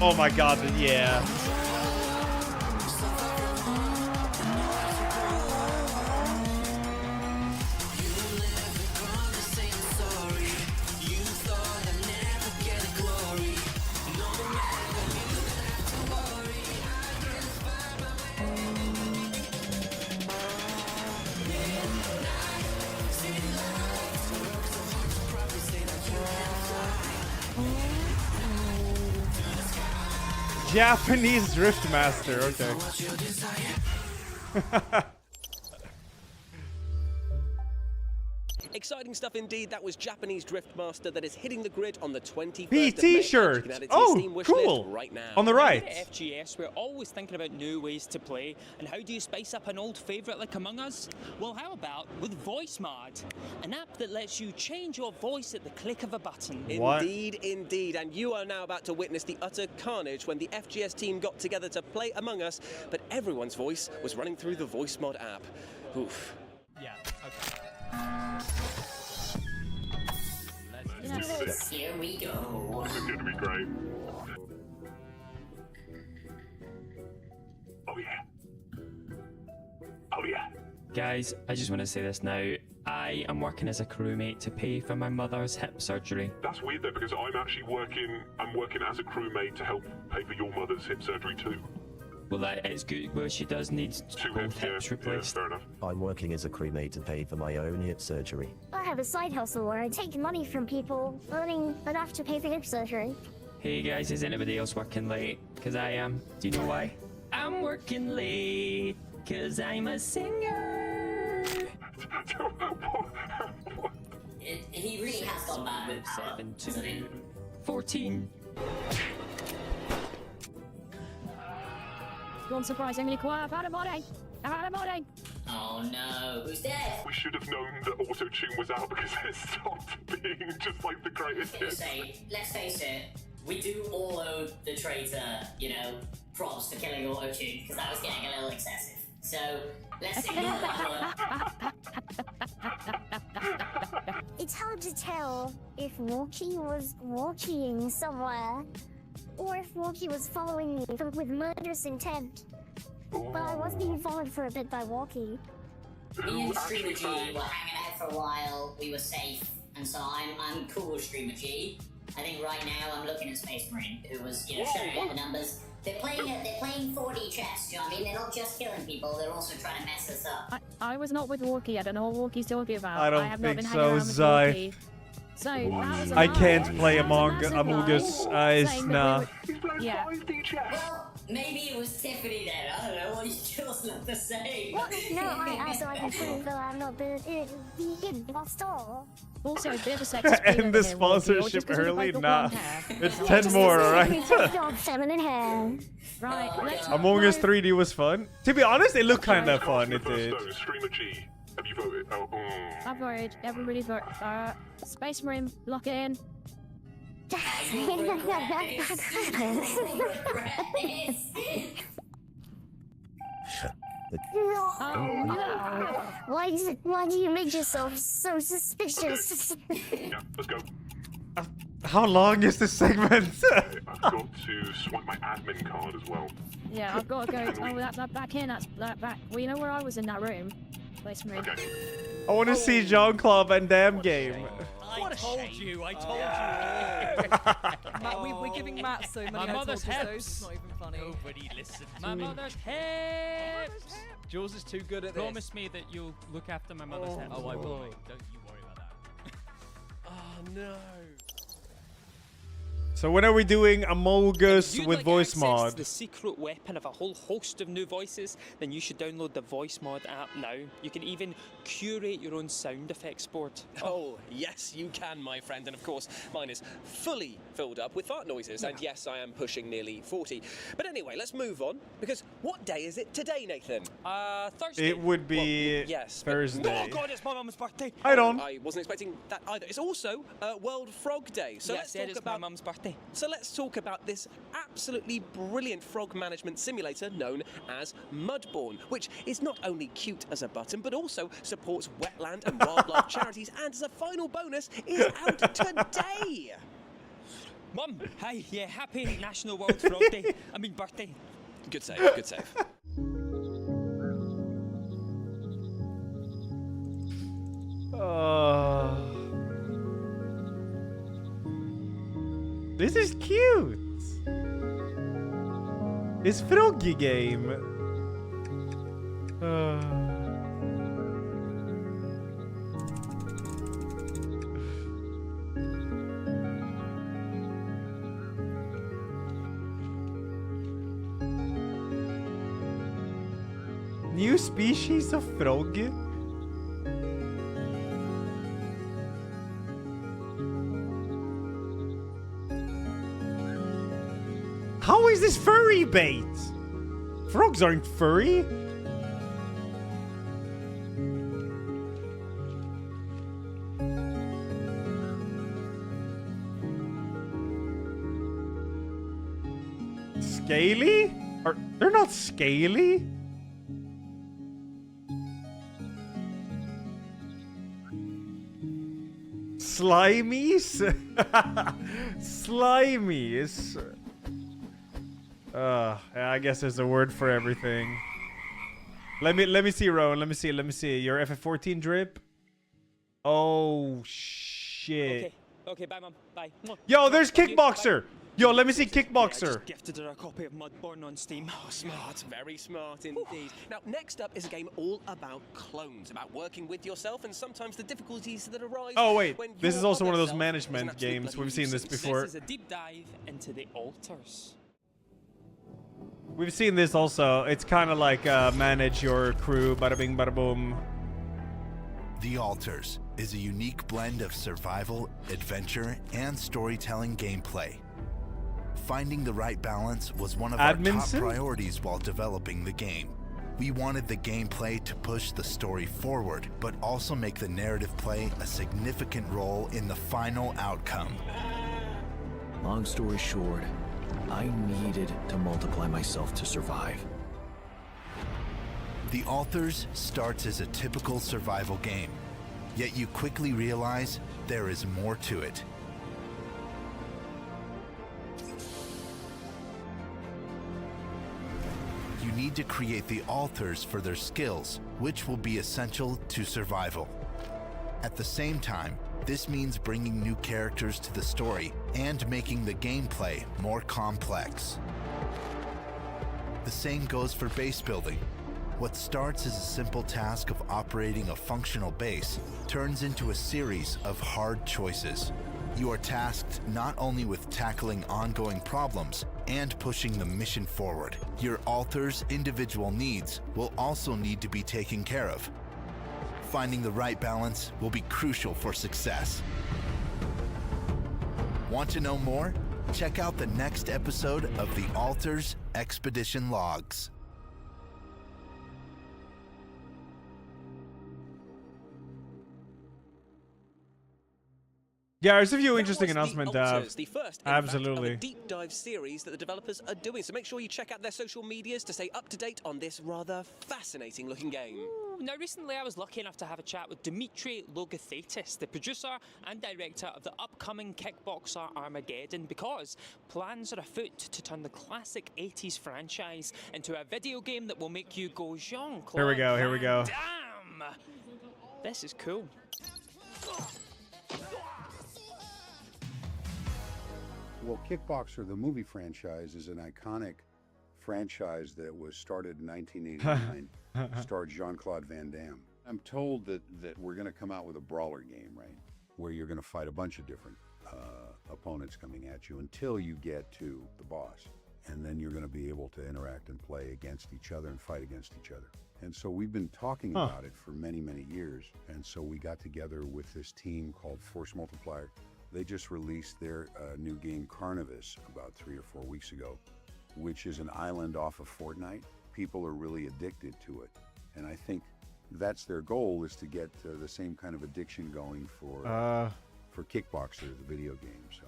oh my god, yeah. Japanese Driftmaster, okay. Exciting stuff indeed. That was Japanese Driftmaster that is hitting the grid on the 21st of PT May. shirt. You can add it to your Oh, Steam wish cool. list right now. On the right. At FGS, we're always thinking about new ways to play. And how do you spice up an old favourite like Among Us? Well, how about with Voice Mod, an app that lets you change your voice at the click of a button. What? Indeed, indeed. And you are now about to witness the utter carnage when the FGS team got together to play Among Us, but everyone's voice was running through the Voice Mod app. Oof. Yeah, okay. Here we go. This is going to be great. Oh yeah. Oh yeah. Guys, I just want to say this now. I am working as a crewmate to pay for my mother's hip surgery. That's weird though, because I'm actually working as a crewmate to help pay for your mother's hip surgery too. Well, that is good. Well, she does need both hips replaced. Fair enough. I'm working as a crewmate to pay for my own hip surgery. I have a side hustle where I take money from people, earning enough to pay for hip surgery. Hey guys, is anybody else working late? Because I am. Do you know why? I'm working late because I'm a singer. He really has gone bad. 7 to 14. Unsurprisingly quiet about a body. About a body. Oh no, who's dead? We should have known that auto-tune was out because it stopped being just like the greatest hit. Let's face it, we do all owe the traitor, props for killing auto-tune, because that was getting a little excessive. So, let's ignore that one. It's hard to tell if Walkie was walking somewhere, or if Walkie was following me with murderous intent. But I was being followed for a bit by Walkie. Me and Streamer G were hanging out for a while, we were safe, and so I'm cool with Streamer G. I think right now I'm looking at Space Marine, who was, showing out the numbers. They're playing 4D chess, do you know what I mean? They're not just killing people, they're also trying to mess us up. I was not with Walkie. I don't know what Walkie's talking about. I don't have not think been so, hanging around with Zai. Walkie. So, that was a I lie. can't play That was a Among massive Us. lie, It's saying that nah. we were- Yeah. Well, maybe it was Tiffany then, I don't know, what you just not the same. What? No, I can prove that I'm not the lost all. Also, a bit of a sexist feeling End the here, Walkie, or sponsorship just 'cause of early? the Nah. blonde hair. It's 10 more, alright? Feminine hair. Right, let's Among Us 3D was fun. To be honest, it looked kind of fun. It did. Streamer G, have you voted? I've voted. Everybody vote. Space Marine, lock it in. Oh no! Why do you make yourself so suspicious? Yeah, let's go. How long is this segment? I've got to swipe my admin card as well. Yeah, I've got to go. Oh, that back in. That's that back. Well, you know where I was in that room. Space Marine. I want to see Jean-Claude Van Damme game. I told you. Matt, we're giving Matt so many My mother's episodes, hips. it's not even funny. Nobody listens. My mother's hips! Jules is too good at this. Promise me that you'll look after my mother's hips. Oh, I will. Don't you worry about that. Oh no. So when are we doing Amogus If you'd with like voice access mod? to the secret weapon of a whole host of new voices, then you should download the voice mod app now. You can even curate your own sound effects board. Oh, yes, you can, my friend. And of course, mine is fully filled up with fart noises. And yes, I am pushing nearly 40. But anyway, let's move on. Because what day is it today, Nathan? Thursday. It would be Well, yes. but- Thursday. Oh God, it's my mum's birthday. I don't. I wasn't expecting that either. It's also World Frog Day. So Yes, let's it talk is my about mum's birthday. So let's talk about this absolutely brilliant frog management simulator known as Mudbourne, which is not only cute as a button, but also supports wetland and wildlife charities, and as a final bonus, is out today. Mum, hi, yeah, happy National World Frog Day. I mean birthday. Good save, good save. This is cute. It's Froggy game. New species of frog. How is this furry bait? Frogs aren't furry. Scaly? They're not scaly? Slimies? Slimies. I guess there's a word for everything. Let me see, Rowan. Let me see. Your FF14 drip. Oh shit. Okay, bye, Mum. Bye. Yo, there's Love you. Kickboxer. Yo, let me see I Kickboxer. just gifted her a copy of Mudbourne on Steam. Oh, Smart, very smart indeed. Now, next up is a game all about clones, about working with yourself and sometimes the difficulties that arise. Oh wait, when this is your also one of other those self is an management absolute games. bloody We've seen this nuisance. before. This is a deep dive into the altars. We've seen this also. It's kind of like manage your crew, bada bing, bada boom. The Altars is a unique blend of survival, adventure, and storytelling gameplay. Finding the right balance was one of our top priorities while developing the game. We wanted the gameplay to push the story forward, but also make the narrative play a significant role in the final outcome. Long story short, I needed to multiply myself to survive. The Altars starts as a typical survival game, yet you quickly realize there is more to it. You need to create the altars for their skills, which will be essential to survival. At the same time, this means bringing new characters to the story and making the gameplay more complex. The same goes for base building. What starts as a simple task of operating a functional base turns into a series of hard choices. You are tasked not only with tackling ongoing problems and pushing the mission forward. Your altar's individual needs will also need to be taken care of. Finding the right balance will be crucial for success. Want to know more? Check out the next episode of The Altars Expedition Logs. Yeah, there's a few That interesting was announcements. The Altars, the first, in fact, Absolutely. of a deep dive series that the developers are doing. So make sure you check out their social medias to stay up to date on this rather fascinating looking game. Now, recently I was lucky enough to have a chat with Dimitri Logothetis, the producer and director of the upcoming Kickboxer Armageddon, because plans are afoot to turn the classic 80s franchise into a video game that will make you go Jean-Claude Here we go, here we go. Damn! This is cool. Well, Kickboxer, the movie franchise, is an iconic franchise that was started in 1989, starred Jean-Claude Van Damme. I'm told that we're going to come out with a brawler game, right? Where you're going to fight a bunch of different opponents coming at you until you get to the boss. And then you're going to be able to interact and play against each other and fight against each other. And so we've been talking about it for many, many years. And so we got together with this team called Force Multiplier. They just released their new game Carnivus about 3 or 4 weeks ago, which is an island off of Fortnite. People are really addicted to it. And I think that's their goal, is to get the same kind of addiction going for Kickboxer, the video game. So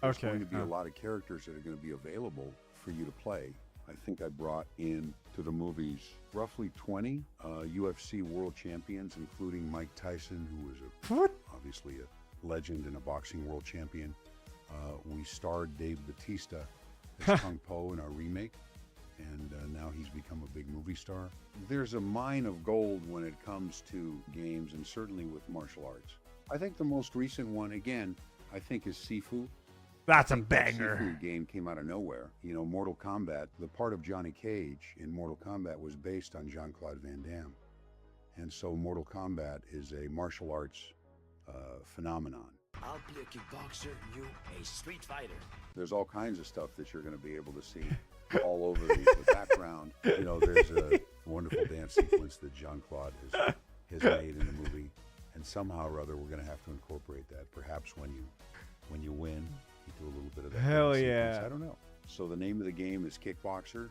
there's going to be a lot of characters that are going to be available for you to play. I think I brought in to the movies roughly 20 UFC world champions, including Mike Tyson, who was obviously a legend and a boxing world champion. We starred Dave Bautista as Kung Po in our remake, and now he's become a big movie star. There's a mine of gold when it comes to games, and certainly with martial arts. I think the most recent one, again, I think is Sifu. That's a banger. The Sifu game came out of nowhere. You know, Mortal Kombat, the part of Johnny Cage in Mortal Kombat was based on Jean-Claude Van Damme. And so Mortal Kombat is a martial arts phenomenon. I'll be a kickboxer, you a street fighter. There's all kinds of stuff that you're going to be able to see all over the background. You know, there's a wonderful dance sequence that Jean-Claude has made in the movie. And somehow or other, we're going to have to incorporate that. Perhaps when you win, you do a little bit of that. Hell dance yeah. sequence. I don't know. So the name of the game is Kickboxer.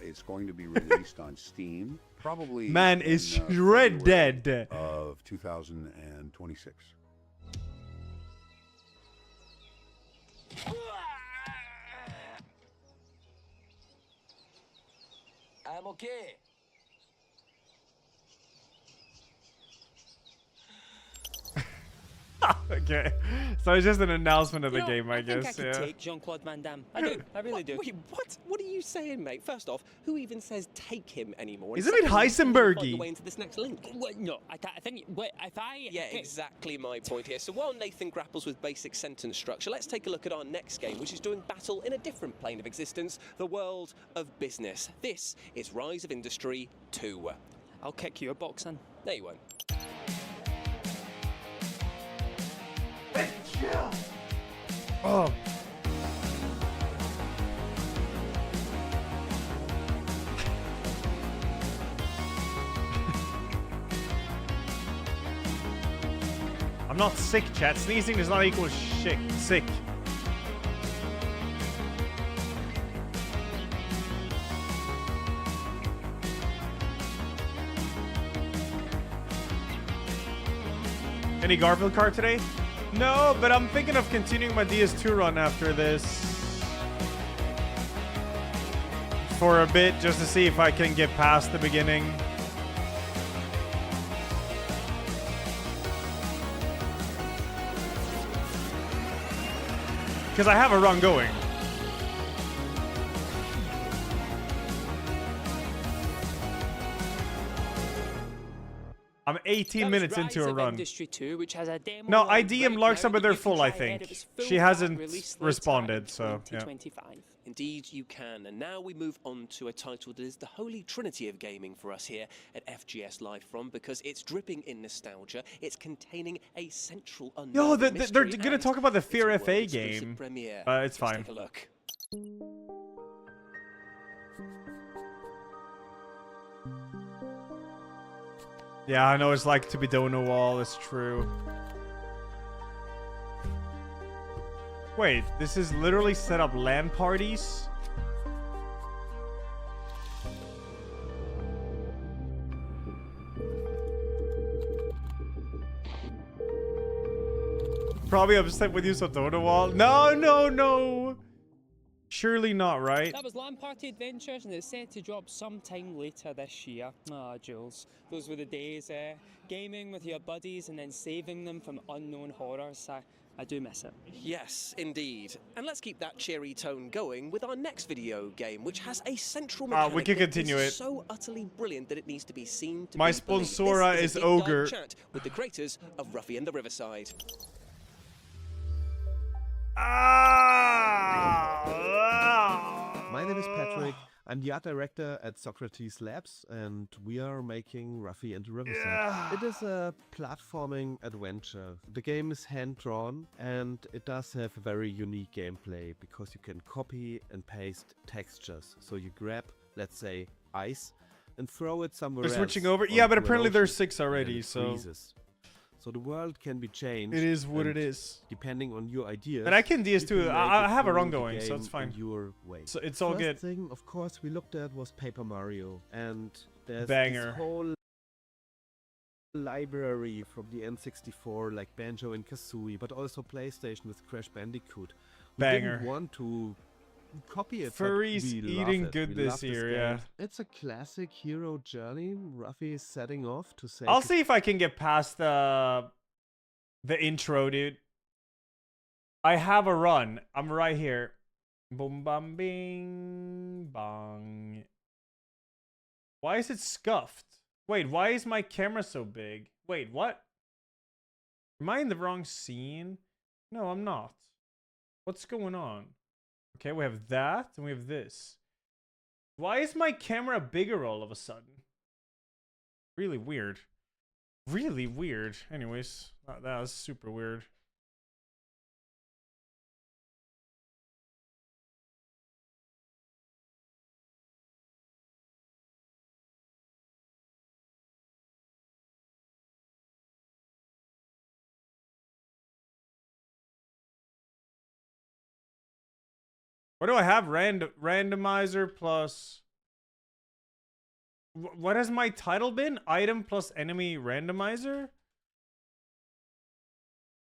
It's going to be released on Steam, probably Man is shredded of 2026. I'm okay. Okay, so it's just an announcement of the game, I think guess. I could take Jean-Claude Van Damme. I do. I really do. Wait, what? What are you saying, mate? First off, who even says take him anymore? He's a bit Heisenberg-y. Find your way into this next link. Wait, no, I think. Wait, if I. Yeah, exactly my point here. So while Nathan grapples with basic sentence structure, let's take a look at our next game, which is doing battle in a different plane of existence, the world of business. This is Rise of Industry 2. I'll kick your boxing. No, you won't. Oh. I'm not sick, chat. Sneezing does not equal sick. Any Garfield card today? No, but I'm thinking of continuing my DS2 run after this. For a bit, just to see if I can get past the beginning. Because I have a run going. I'm 18 minutes into a run. Industry 2, which has a demo No, right IDM Lark now some of that their you can full, I try ahead think. of its full She hard hasn't release later responded, in so yeah. 2025. Indeed, you can. And now we move on to a title that is the holy trinity of gaming for us here at FGS Live From, because it's dripping in nostalgia. It's containing a central unknown Yo, they're mystery, gonna and talk about the it's a Fear FA world-exclusive game. premiere. It's Let's fine. Take a look. Yeah, I know it's like to be Dono Wall, it's true. Wait, this is literally set up LAN parties? Probably upset with you, so Dono Wall. No! Surely not, right? That was LAN Party Adventures, and it's set to drop sometime later this year. Ah, Jules. Those were the days, gaming with your buddies and then saving them from unknown horrors. I do miss it. Yes, indeed. And let's keep that cheery tone going with our next video game, which has a central mechanic we can that continue is it. so utterly brilliant that it needs to be seen to My be believed. sponsora This is a deep dive Ogre. Chat with the creators of Ruffy and the Riverside. My name is Patrick. I'm the art director at Socrates Labs, and we are making Ruffy and the Riverside. Yeah. It is a platforming adventure. The game is hand-drawn, and it does have a very unique gameplay because you can copy and paste textures. So you grab, let's say, ice, and throw it somewhere else. They're switching over? Yeah, but onto an apparently there's ocean, 6 already, and it so... freezes. So the world can be changed. It is what and it is. Depending on your ideas. But I can DS2. you can make I it have a through run the going, so game it's fine. in your way. So it's all First good. thing, of course, we looked at was Paper Mario, and there's Banger. this whole library from the N64, like Banjo and Kazooie, but also PlayStation with Crash Bandicoot. We Banger. didn't want to copy it. Furries but we love eating it. good We this love year, game. yeah. It's a classic hero journey. Ruffy is setting off to save. I'll see if I can get past the intro, dude. I have a run. I'm right here. Boom, bam, bing, bang. Why is it scuffed? Wait, why is my camera so big? Wait, what? Am I in the wrong scene? No, I'm not. What's going on? Okay, we have that, and we have this. Why is my camera bigger all of a sudden? Really weird. Really weird. Anyways, that was super weird. What do I have? Randomizer plus... What has my title been? Item plus enemy randomizer?